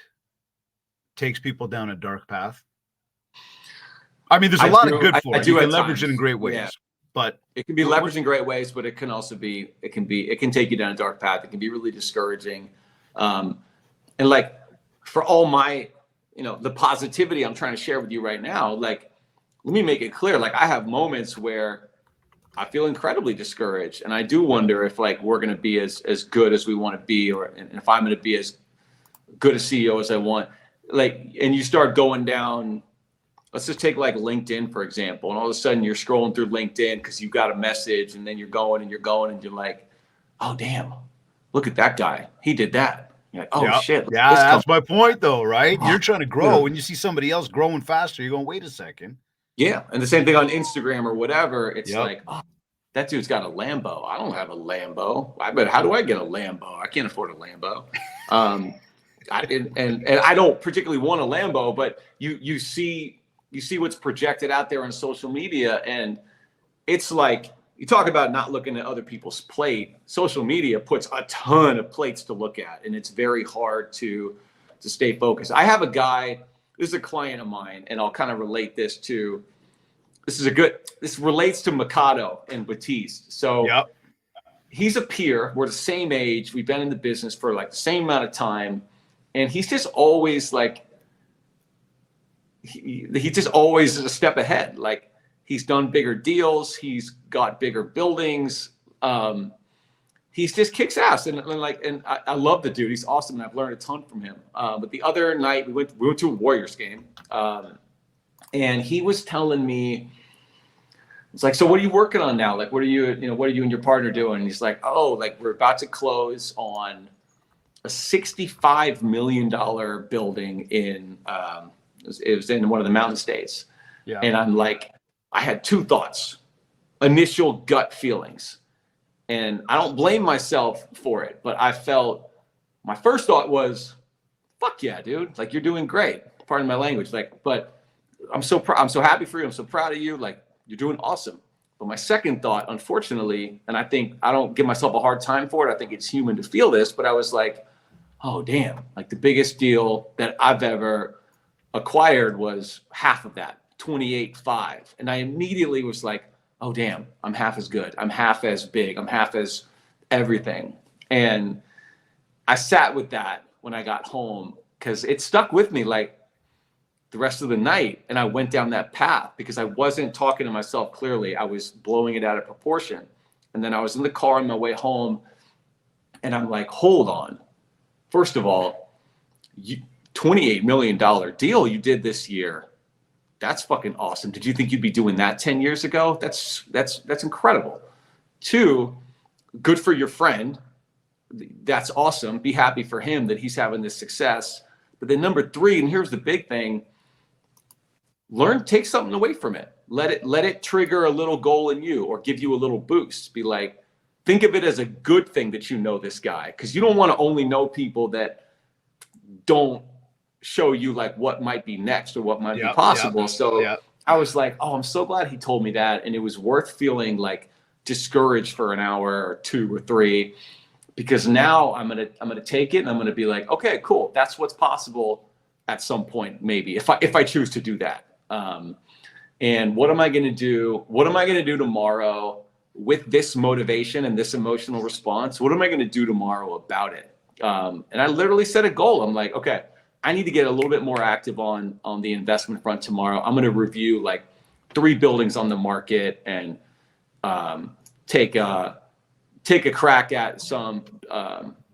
takes people down a dark path? I mean, there's a lot of good for it. You can leverage it in great ways, but it can be leveraged in great ways, but it can also be, it can take you down a dark path. It can be really discouraging. And like for all my, the positivity I'm trying to share with you right now, like, let me make it clear. Like I have moments where I feel incredibly discouraged, and I do wonder if like we're going to be as good as we want to be, and if I'm going to be as good a CEO as I want. Like, and you start going down. Let's just take like LinkedIn, for example, and all of a sudden you're scrolling through LinkedIn because you got a message, and then you're going and you're like, oh damn, look at that guy, he did that. You're like, oh shit.
Yeah, that's my point though, right? You're trying to grow and you see somebody else growing faster. You're going, wait a second.
Yeah. And the same thing on Instagram or whatever. It's like, oh, that dude's got a Lambo. I don't have a Lambo. How do I get a Lambo? I can't afford a Lambo. And I don't particularly want a Lambo, but you see what's projected out there on social media, and it's like, you talk about not looking at other people's plate. Social media puts a ton of plates to look at, and it's very hard to stay focused. I have a guy, this is a client of mine, and I'll kind of relate this to, this relates to Mikado and Batiste. So he's a peer. We're the same age. We've been in the business for like the same amount of time. And he's just always like, he's just always a step ahead. Like, he's done bigger deals. He's got bigger buildings. He's just kicks ass, and I love the dude. He's awesome, and I've learned a ton from him. But the other night we went to a Warriors game, and he was telling me, it's like, so what are you working on now? Like, what are you and your partner doing? And he's like, oh, like we're about to close on a $65 million building in It was in one of the mountain states.
Yeah.
And I'm like, I had two thoughts, initial gut feelings. And I don't blame myself for it, but I felt, my first thought was, fuck yeah, dude. Like, you're doing great. Pardon my language. Like, but I'm so happy for you. I'm so proud of you. Like, you're doing awesome. But my second thought, unfortunately, and I think I don't give myself a hard time for it. I think it's human to feel this, but I was like, oh, damn. Like, the biggest deal that I've ever acquired was half of that, 28.5. And I immediately was like, oh, damn, I'm half as good. I'm half as big. I'm half as everything. And I sat with that when I got home, because it stuck with me like the rest of the night. And I went down that path because I wasn't talking to myself clearly. I was blowing it out of proportion. And then I was in the car on my way home, and I'm like, hold on. First of all, $28 million deal you did this year. That's fucking awesome. Did you think you'd be doing that 10 years ago? That's incredible. 2, good for your friend. That's awesome. Be happy for him that he's having this success. But then number 3, and here's the big thing, take something away from it. Let it trigger a little goal in you or give you a little boost. Be like, think of it as a good thing that you know this guy, because you don't want to only know people that don't show you like what might be next or what might be possible. So I was like, oh, I'm so glad he told me that. And it was worth feeling like discouraged for an hour or 2 or 3, because now I'm gonna take it and I'm gonna be like, okay, cool. That's what's possible at some point, maybe, if I choose to do that. And what am I gonna do? What am I gonna do tomorrow with this motivation and this emotional response? What am I gonna do tomorrow about it? And I literally set a goal. I'm like, okay, I need to get a little bit more active on the investment front tomorrow. I'm going to review like 3 buildings on the market and take a crack at some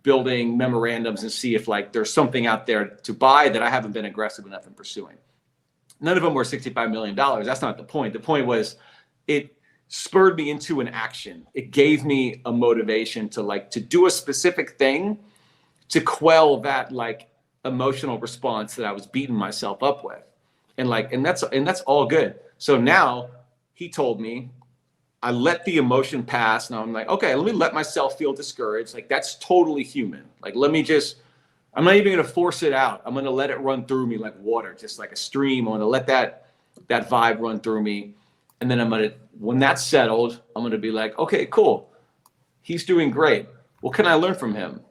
building memorandums and see if like there's something out there to buy that I haven't been aggressive enough in pursuing. None of them were $65 million. That's not the point. The point was it spurred me into an action. It gave me a motivation to do a specific thing to quell that like emotional response that I was beating myself up with. And that's all good. So now he told me, I let the emotion pass. Now I'm like, okay, let me let myself feel discouraged. Like, that's totally human. Like, I'm not even going to force it out. I'm going to let it run through me like water, just like a stream. I'm going to let that vibe run through me. And then when that's settled, I'm going to be like, okay, cool. He's doing great. What can I learn from him?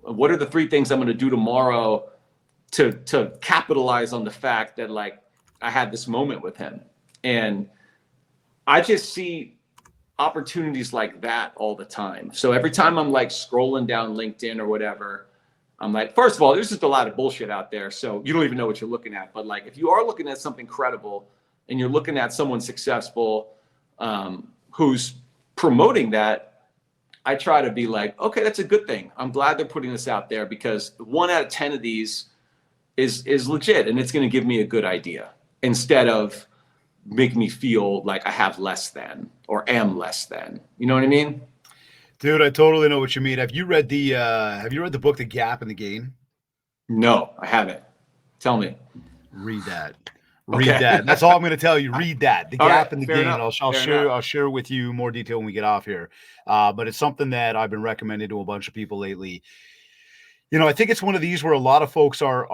What are the 3 things I'm going to do tomorrow to capitalize on the fact that like I had this moment with him? And I just see opportunities like that all the time. So every time I'm like scrolling down LinkedIn or whatever, I'm like, first of all, there's just a lot of bullshit out there. So you don't even know what you're looking at. But like, if you are looking at something credible and you're looking at someone successful who's promoting that, I try to be like, okay, that's a good thing. I'm glad they're putting this out there, because 1 out of 10 of these is legit, and it's going to give me a good idea instead of make me feel like I have less than or am less than. You know what I mean?
Dude, I totally know what you mean. Have you read the book The Gap and the Gain?
No, I haven't. Tell me.
Read that. Read that. That's all I'm going to tell you. Read that. The Gap and the Gain. I'll share with you more detail when we get off here. But it's something that I've been recommending to a bunch of people lately. You know, I think it's one of these where a lot of folks are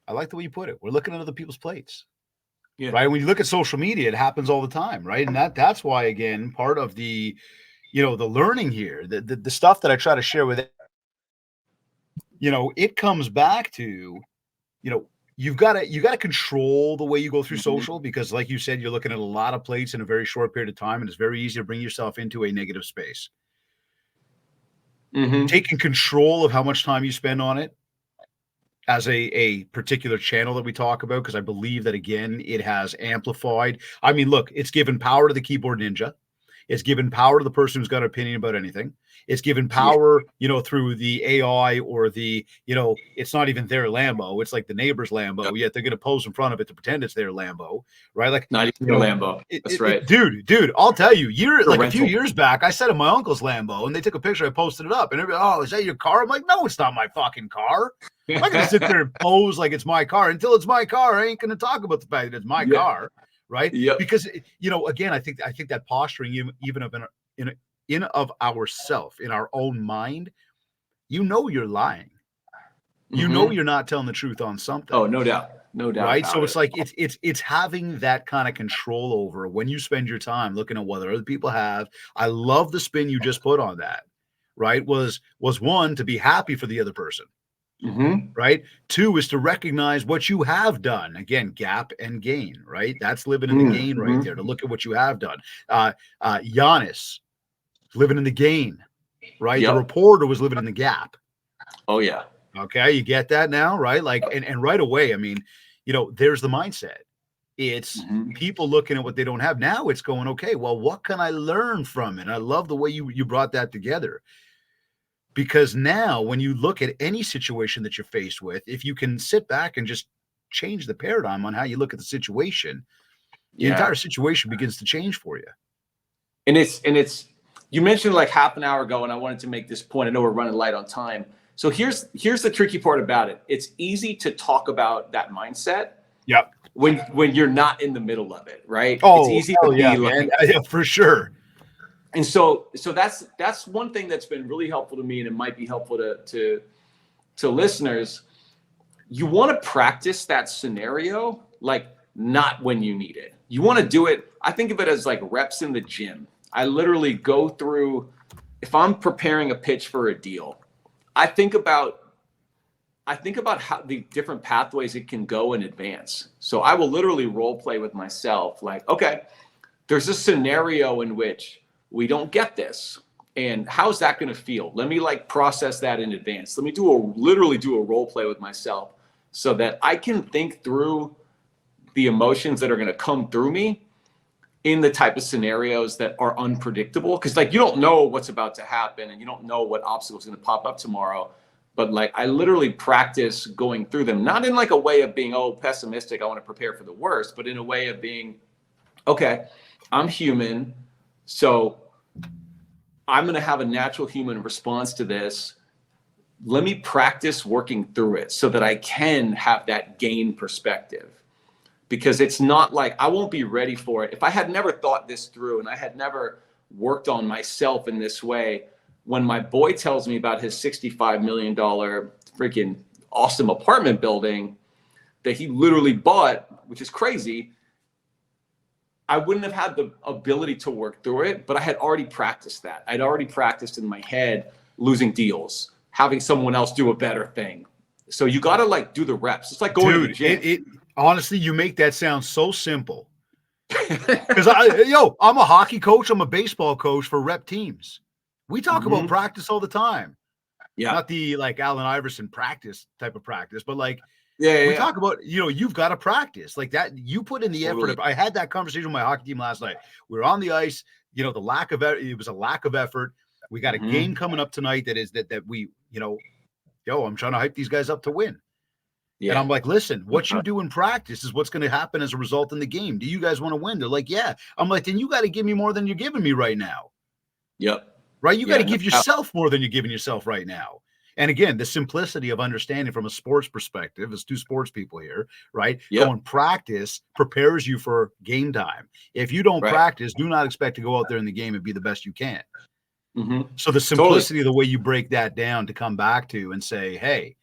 I like the way you put it. We're looking at other people's plates. Yeah. Right. When you look at social media, it happens all the time. Right. And that's why, again, part of the, the learning here, the stuff that I try to share with, it comes back to, you've got to control the way you go through social, because like you said, you're looking at a lot of plates in a very short period of time, and it's very easy to bring yourself into a negative space. Taking control of how much time you spend on it as a particular channel that we talk about, because I believe that, again, it has amplified. I mean, look, it's given power to the keyboard ninja. It's given power to the person who's got an opinion about anything. It's given power, through the AI or the, it's not even their Lambo. It's like the neighbor's Lambo. Yet they're going to pose in front of it to pretend it's their Lambo, right? Like
not even a Lambo. That's right.
Dude, I'll tell you, a few years back, I said in my uncle's Lambo and they took a picture. I posted it up and everybody, oh, is that your car? I'm like, no, it's not my fucking car. I'm not going to sit there and pose like it's my car. Until it's my car, I ain't going to talk about the fact that it's my car, right? Yep. Because, again, I think that posturing even of ourself, in our own mind, you're lying. You're not telling the truth on something.
Oh, no doubt. No doubt.
Right. So it's like it's having that kind of control over when you spend your time looking at what other people have. I love the spin you just put on that. Right. Was one, to be happy for the other person. Right. Two is to recognize what you have done. Again, gap and gain. Right. That's living in the gain right there, to look at what you have done. Giannis living in the gain. Right. Yep. The reporter was living in the gap.
Oh, yeah.
Okay. You get that now. Right. Like, and right away, I mean, there's the mindset. It's people looking at what they don't have. Now it's going, okay, well, what can I learn from it? I love the way you brought that together. Because now when you look at any situation that you're faced with, if you can sit back and just change the paradigm on how you look at the situation, the entire situation begins to change for you. And
it's, you mentioned like half an hour ago, and I wanted to make this point. I know we're running light on time. So here's the tricky part about it. It's easy to talk about that mindset.
Yep.
When you're not in the middle of it, right?
Oh,
it's easy to be like,
yeah, for sure.
And so that's one thing that's been really helpful to me, and it might be helpful to listeners. You want to practice that scenario, like not when you need it. You want to do it. I think of it as like reps in the gym. I literally go through, if I'm preparing a pitch for a deal, I think about how the different pathways it can go in advance. So I will literally role play with myself, like, okay, there's a scenario in which we don't get this, and how's that going to feel? Let me like process that in advance. Let me literally do a role play with myself so that I can think through the emotions that are going to come through me in the type of scenarios that are unpredictable. Because like you don't know what's about to happen, and you don't know what obstacle is going to pop up tomorrow. But like I literally practice going through them, not in like a way of being pessimistic, I want to prepare for the worst, but in a way of being, okay, I'm human, so I'm going to have a natural human response to this. Let me practice working through it so that I can have that gain perspective. Because it's not like I won't be ready for it. If I had never thought this through and I had never worked on myself in this way, when my boy tells me about his $65 million freaking awesome apartment building that he literally bought, which is crazy, I wouldn't have had the ability to work through it, but I had already practiced that. I'd already practiced in my head losing deals, having someone else do a better thing. So you got to like do the reps. It's like going to the gym.
Honestly, you make that sound so simple. Because I'm a hockey coach. I'm a baseball coach for rep teams. We talk about practice all the time. Yeah. Not the like Allen Iverson practice type of practice, but like we talk about, you've got to practice like that. You put in the effort. I had that conversation with my hockey team last night. We were on the ice, it was a lack of effort. We got a game coming up tonight that is that we, I'm trying to hype these guys up to win. Yeah. And I'm like, listen, what you do in practice is what's going to happen as a result in the game. Do you guys want to win? They're like, yeah. I'm like, then you got to give me more than you're giving me right now.
Yep.
Right? You got to give yourself more than you're giving yourself right now. And again, the simplicity of understanding from a sports perspective, as two sports people here, right? Yep. Going practice prepares you for game time. If you don't practice, do not expect to go out there in the game and be the best you can. So the simplicity of the way you break that down to come back to and say, hey,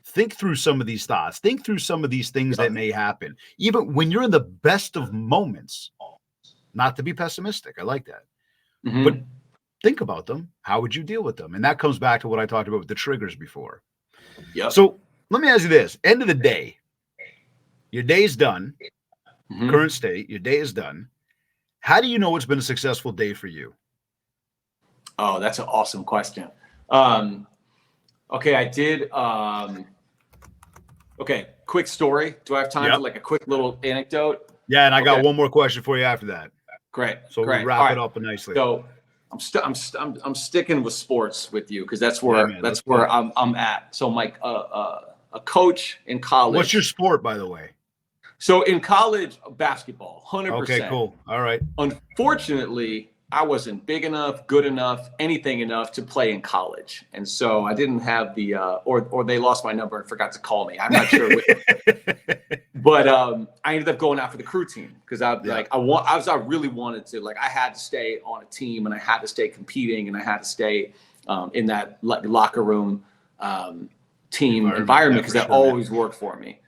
think through some of these thoughts, think through some of these things that may happen, even when you're in the best of moments, not to be pessimistic. I like that. But think about them. How would you deal with them? And that comes back to what I talked about with the triggers before. Yeah. So let me ask you this. End of the day, your day is done. Current state, your day is done. How do you know it's been a successful day for you?
Oh, that's an awesome question. Okay, I did. Okay, quick story. Do I have time for like a quick little anecdote?
Yeah, and I got one more question for you after that.
Great.
So we'll
Great.
wrap
All
it
right.
up nicely.
So I'm sticking with sports with you because that's
Yeah,
where
man,
that's where I'm at. So Mike, a coach in college.
What's your sport, by the way?
So in college, basketball, 100%.
Okay, cool. All right.
Unfortunately, I wasn't big enough, good enough, anything enough to play in college, and so I didn't have the or they lost my number and forgot to call me. I'm not sure. But I ended up going out for the crew team because I really wanted to. Like, I had to stay on a team, and I had to stay competing, and I had to stay in that locker room team environment because that always worked for me.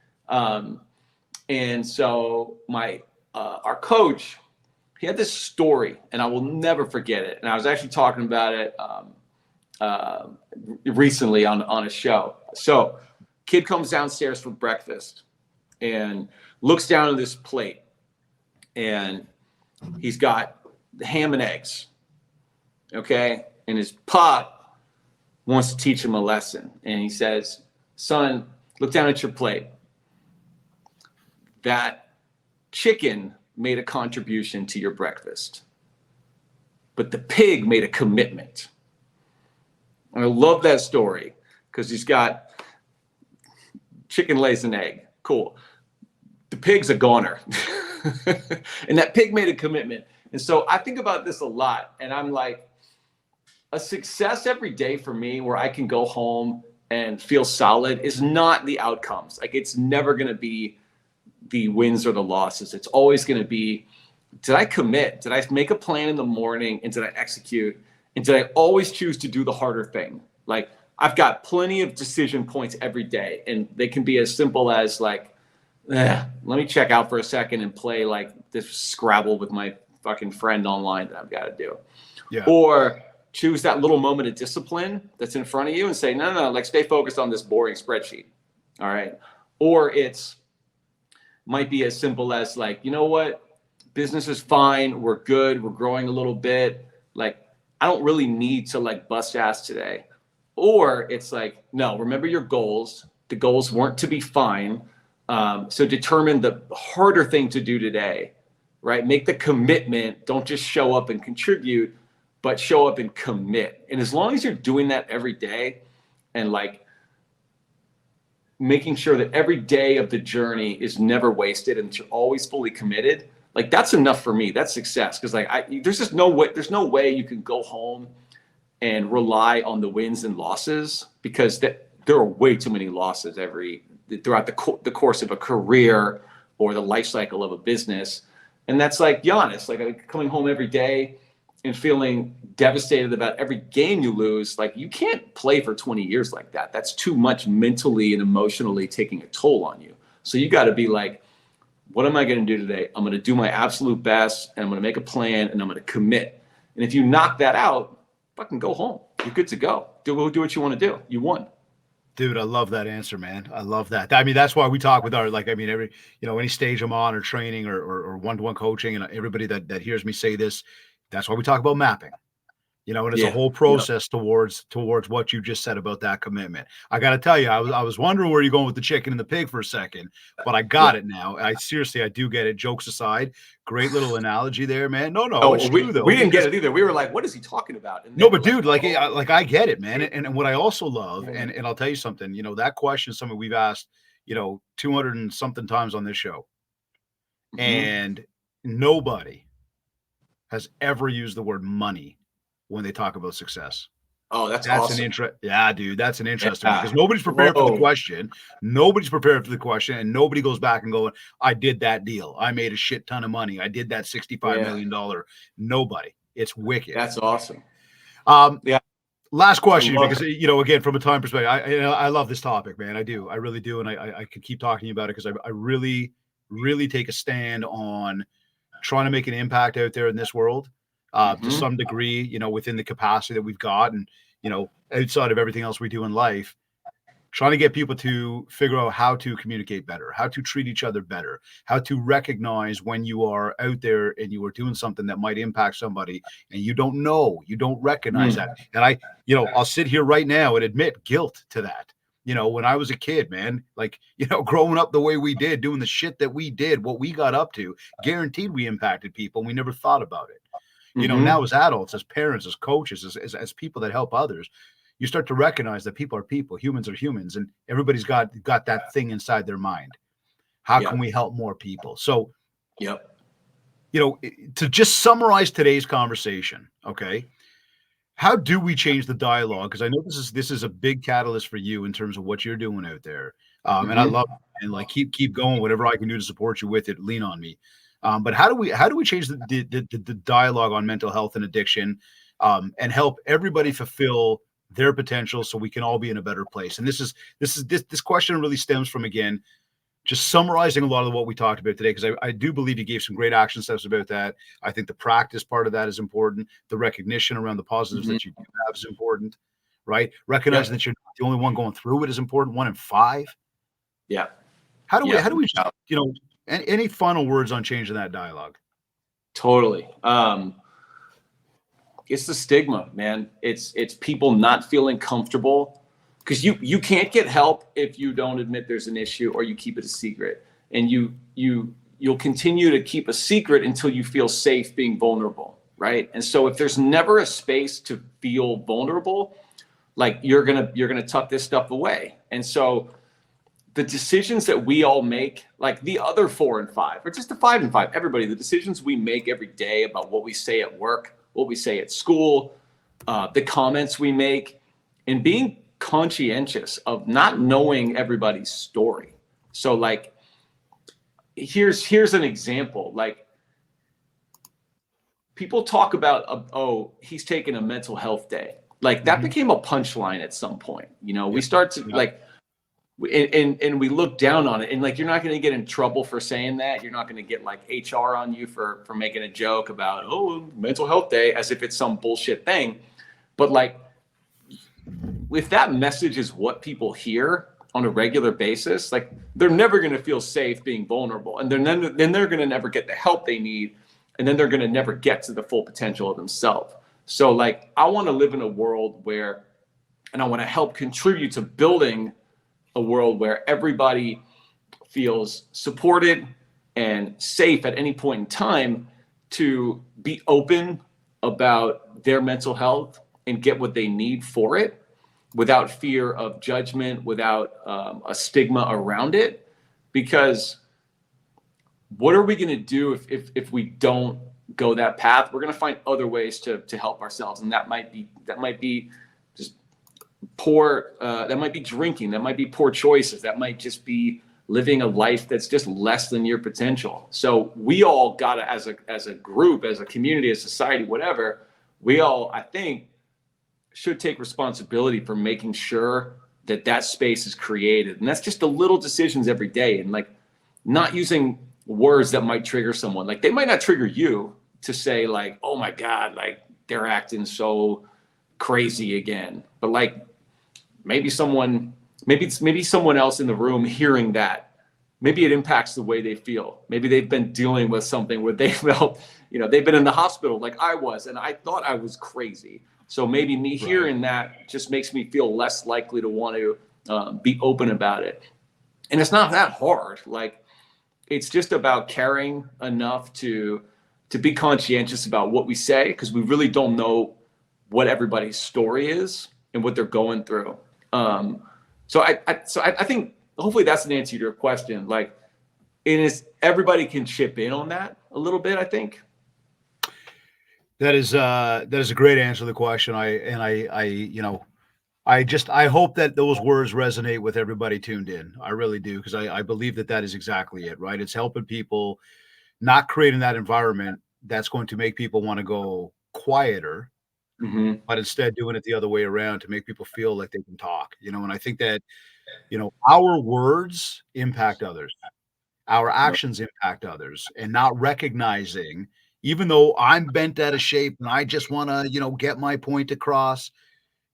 And so our coach, he had this story, and I will never forget it. And I was actually talking about it recently on a show. So, kid comes downstairs for breakfast and looks down at this plate, and he's got the ham and eggs, okay? And his pop wants to teach him a lesson. And he says, son, look down at your plate. That chicken made a contribution to your breakfast, but the pig made a commitment. And I love that story because he's got chicken lays an egg. Cool. The pig's a goner. And that pig made a commitment. And so I think about this a lot, and I'm like, a success every day for me where I can go home and feel solid is not the outcomes. Like, it's never going to be the wins or the losses. It's always going to be, did I commit? Did I make a plan in the morning, and did I execute? And did I always choose to do the harder thing? Like, I've got plenty of decision points every day, and they can be as simple as like, let me check out for a second and play like this Scrabble with my fucking friend online that I've got to do. Yeah. Or choose that little moment of discipline that's in front of you and say, no, like, stay focused on this boring spreadsheet. All right. Or might be as simple as like, you know what? Business is fine. We're good. We're growing a little bit. Like, I don't really need to like bust ass today. Or it's like, no, remember your goals. The goals weren't to be fine. So determine the harder thing to do today, right? Make the commitment. Don't just show up and contribute, but show up and commit. And as long as you're doing that every day and like making sure that every day of the journey is never wasted and that you're always fully committed, like, that's enough for me. That's success. Because like there's no way you can go home and rely on the wins and losses, because there are way too many losses throughout the course of a career or the life cycle of a business. And that's like Giannis, like coming home every day and feeling devastated about every game you lose. Like, you can't play for 20 years like that. That's too much mentally and emotionally taking a toll on you. So you got to be like, what am I going to do today? I'm going to do my absolute best, and I'm going to make a plan, and I'm going to commit. And if you knock that out, fucking go home. You're good to go. Do what you want to do. You won.
Dude, I love that answer, man. I love that. I mean, that's why we talk with any stage I'm on, or training or one-to-one coaching, and everybody that hears me say this, that's why we talk about mapping. And it's a whole process towards what you just said about that commitment. I got to tell you, I was wondering where you're going with the chicken and the pig for a second, but I got it now. I do get it. Jokes aside, great little analogy there, man. No, it's true though.
We didn't get it either. We were like, what is he talking about?
No, but dude, I get it, man. And what I also love, and I'll tell you something, that question is something we've asked, 200 and something times on this show. Mm-hmm. And nobody has ever used the word money when they talk about success.
Oh, that's awesome.
Yeah, dude, that's an interesting one, because nobody's prepared for the question. Nobody's prepared for the question, and nobody goes back and going, I did that deal. I made a shit ton of money. I did that $65 million. Nobody. It's wicked.
That's awesome.
Last question, because again, from a time perspective, I love this topic, man. I do. I really do, and I could keep talking about it because I really, really take a stand on trying to make an impact out there in this world. To some degree, within the capacity that we've got, and, outside of everything else we do in life, trying to get people to figure out how to communicate better, how to treat each other better, how to recognize when you are out there and you are doing something that might impact somebody and you don't recognize that. And I'll sit here right now and admit guilt to that. when I was a kid, man, like, growing up the way we did, doing the shit that we did, what we got up to, guaranteed we impacted people. We never thought about it. Now as adults, as parents, as coaches, as people that help others, you start to recognize that people are people, humans are humans, and everybody's got that thing inside their mind. How can we help more people? So, to just summarize today's conversation, okay, how do we change the dialogue? Because I know this is a big catalyst for you in terms of what you're doing out there, and I love it. And like keep going, whatever I can do to support you with it. Lean on me. But how do we change the dialogue on mental health and addiction, and help everybody fulfill their potential so we can all be in a better place? And this question really stems from, again, just summarizing a lot of what we talked about today, because I do believe you gave some great action steps about that. I think the practice part of that is important. The recognition around the positives that you do have is important, right? Recognizing that you're not the only one going through it is important. 1 in 5.
Yeah.
How do we just, any final words on changing that dialogue?
Totally. It's the stigma, man. It's people not feeling comfortable, because you can't get help if you don't admit there's an issue or you keep it a secret. And you'll continue to keep a secret until you feel safe being vulnerable, right? And so if there's never a space to feel vulnerable, like you're gonna tuck this stuff away. And so the decisions that we all make, like the other 4 and 5, or just the 5 and 5, everybody, the decisions we make every day about what we say at work, what we say at school, the comments we make, and being conscientious of not knowing everybody's story. So like, here's an example. Like, people talk about, oh, he's taking a mental health day. Like that became a punchline at some point. We start to like, and we look down on it, and like, you're not going to get in trouble for saying that. You're not going to get like HR on you for making a joke about, oh, mental health day, as if it's some bullshit thing. But like, if that message is what people hear on a regular basis, like they're never going to feel safe being vulnerable, and then they're going to never get the help they need, and then they're going to never get to the full potential of themselves. So like, I want to live in a world where, and I want to help contribute to building a world where everybody feels supported and safe at any point in time to be open about their mental health and get what they need for it, without fear of judgment, without a stigma around it. Because what are we going to do if we don't go that path? We're going to find other ways to help ourselves, and that might be just poor. That might be drinking. That might be poor choices. That might just be living a life that's just less than your potential. So we all got to, as a group, as a community, as society, whatever, we all, I think, should take responsibility for making sure that space is created. And that's just the little decisions every day, and like not using words that might trigger someone. Like they might not trigger you to say like, oh my God, like they're acting so crazy again. But like maybe someone else in the room hearing that, maybe it impacts the way they feel. Maybe they've been dealing with something where they felt, they've been in the hospital like I was, and I thought I was crazy. So maybe me hearing that just makes me feel less likely to want to be open about it. And it's not that hard. Like, it's just about caring enough to be conscientious about what we say, because we really don't know what everybody's story is and what they're going through. So I think hopefully that's an answer to your question. Like, everybody can chip in on that a little bit, I think.
That is a great answer to the question. I hope that those words resonate with everybody tuned in. I really do, because I believe that is exactly it, right? It's helping people, not creating that environment that's going to make people want to go quieter, but instead doing it the other way around to make people feel like they can talk, and I think that, our words impact others, our actions impact others, and not recognizing, even though I'm bent out of shape and I just want to, get my point across,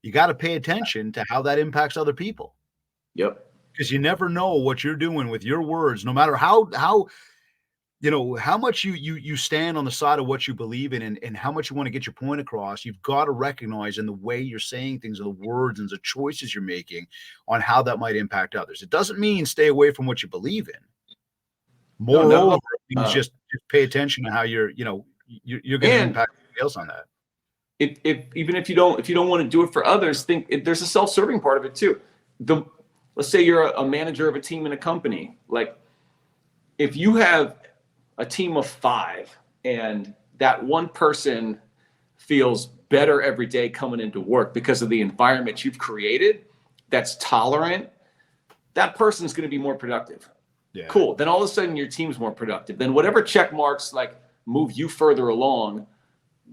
you got to pay attention to how that impacts other people.
Yep.
Because you never know what you're doing with your words, no matter how how much you stand on the side of what you believe in, and how much you want to get your point across. You've got to recognize in the way you're saying things, and the words and the choices you're making on how that might impact others. It doesn't mean stay away from what you believe in.
No, not at
Moreover,
all.
it means just pay attention to how you're going to
And
impact somebody else on that.
if even if you don't want to do it for others, there's a self-serving part of it too. Let's say you're a manager of a team in a company. Like, if you have a team of 5 and that one person feels better every day coming into work because of the environment you've created that's tolerant, that person's going to be more productive.
Yeah.
Cool. Then all of a sudden your team's more productive. Then whatever check marks like move you further along,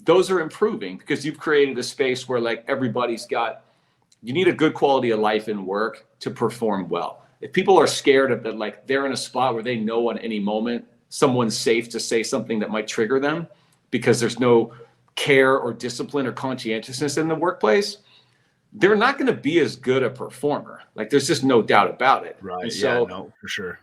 those are improving because you've created a space where like you need a good quality of life in work to perform well. If people are scared of that, like they're in a spot where they know on any moment someone's safe to say something that might trigger them because there's no care or discipline or conscientiousness in the workplace, they're not going to be as good a performer. Like, there's just no doubt about it.
Right.
And so
yeah, no, for sure.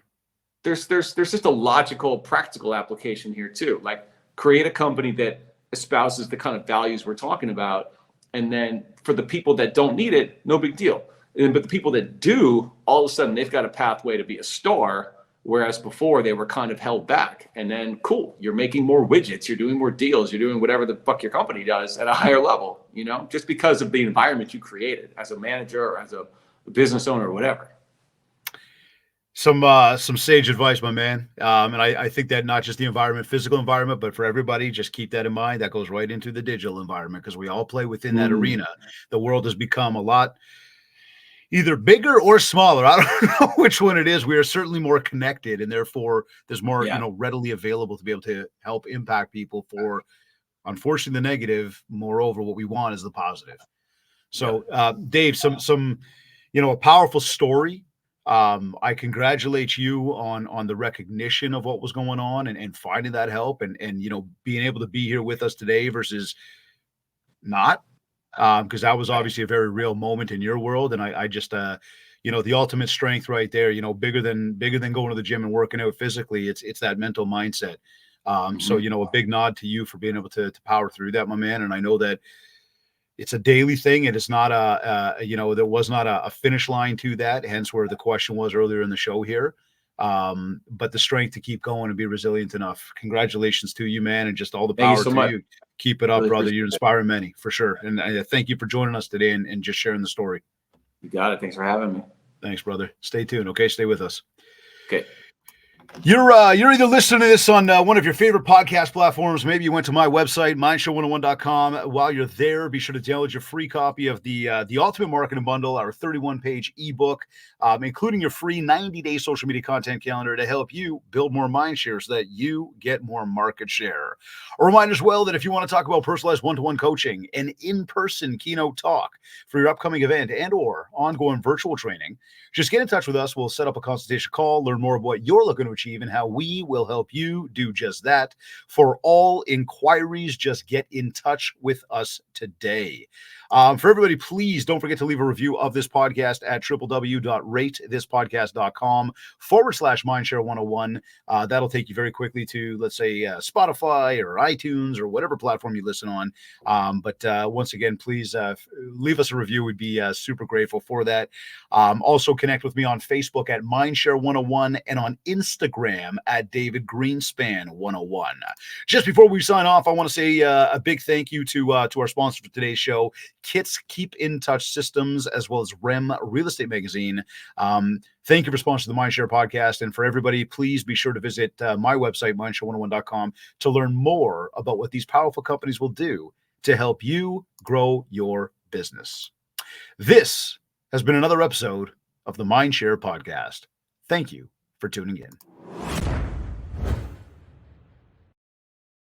There's just a logical, practical application here too. Like, create a company that espouses the kind of values we're talking about. And then for the people that don't need it, no big deal. But the people that do, all of a sudden they've got a pathway to be a star. Whereas before they were kind of held back. And then cool, you're making more widgets, you're doing more deals, you're doing whatever the fuck your company does at a higher level, just because of the environment you created as a manager or as a business owner or whatever.
Some sage advice, my man. And I think that not just the environment, physical environment, but for everybody, just keep that in mind. That goes right into the digital environment because we all play within that arena. The world has become a lot either bigger or smaller. I don't know which one it is. We are certainly more connected, and therefore there's more, readily available to be able to help impact people for, unfortunately, the negative. Moreover, what we want is the positive. So, Dave, some, a powerful story. I congratulate you on the recognition of what was going on and finding that help and being able to be here with us today versus not. Because that was obviously a very real moment in your world. And I just, the ultimate strength right there, bigger than going to the gym and working out physically, it's that mental mindset. So, a big nod to you for being able to power through that, my man. And I know that it's a daily thing. It is not there was not a finish line to that. Hence where the question was earlier in the show here. But the strength to keep going and be resilient enough. Congratulations to you, man. And just all the power to you. Keep it up, brother. You're inspiring many for sure. And I thank you for joining us today and just sharing the story.
You got it. Thanks for having me.
Thanks, brother. Stay tuned. Okay. Stay with us.
Okay.
You're either listening to this on one of your favorite podcast platforms. Maybe you went to my website, mindshare101.com. While you're there, be sure to download your free copy of the Ultimate Marketing Bundle, our 31-page ebook, including your free 90-day social media content calendar to help you build more mindshare so that you get more market share. A reminder as well that if you want to talk about personalized one-to-one coaching and in-person keynote talk for your upcoming event and or ongoing virtual training, just get in touch with us. We'll set up a consultation call, learn more of what you're looking to achieve and how we will help you do just that. For all inquiries, just get in touch with us today. For everybody, please don't forget to leave a review of this podcast at www.ratethispodcast.com/mindshare101. That'll take you very quickly to, let's say, Spotify or iTunes or whatever platform you listen on. But once again, please leave us a review. We'd be super grateful for that. Also connect with me on Facebook at MindShare101 and on Instagram at DavidGreenspan101. Just before we sign off, I want to say a big thank you to our sponsor for today's show, Kits Keep in Touch Systems, as well as REM Real Estate Magazine. Thank you for sponsoring the MindShare podcast. And for everybody, please be sure to visit my website, mindshare101.com, to learn more about what these powerful companies will do to help you grow your business. This has been another episode of the MindShare podcast. Thank you for tuning in.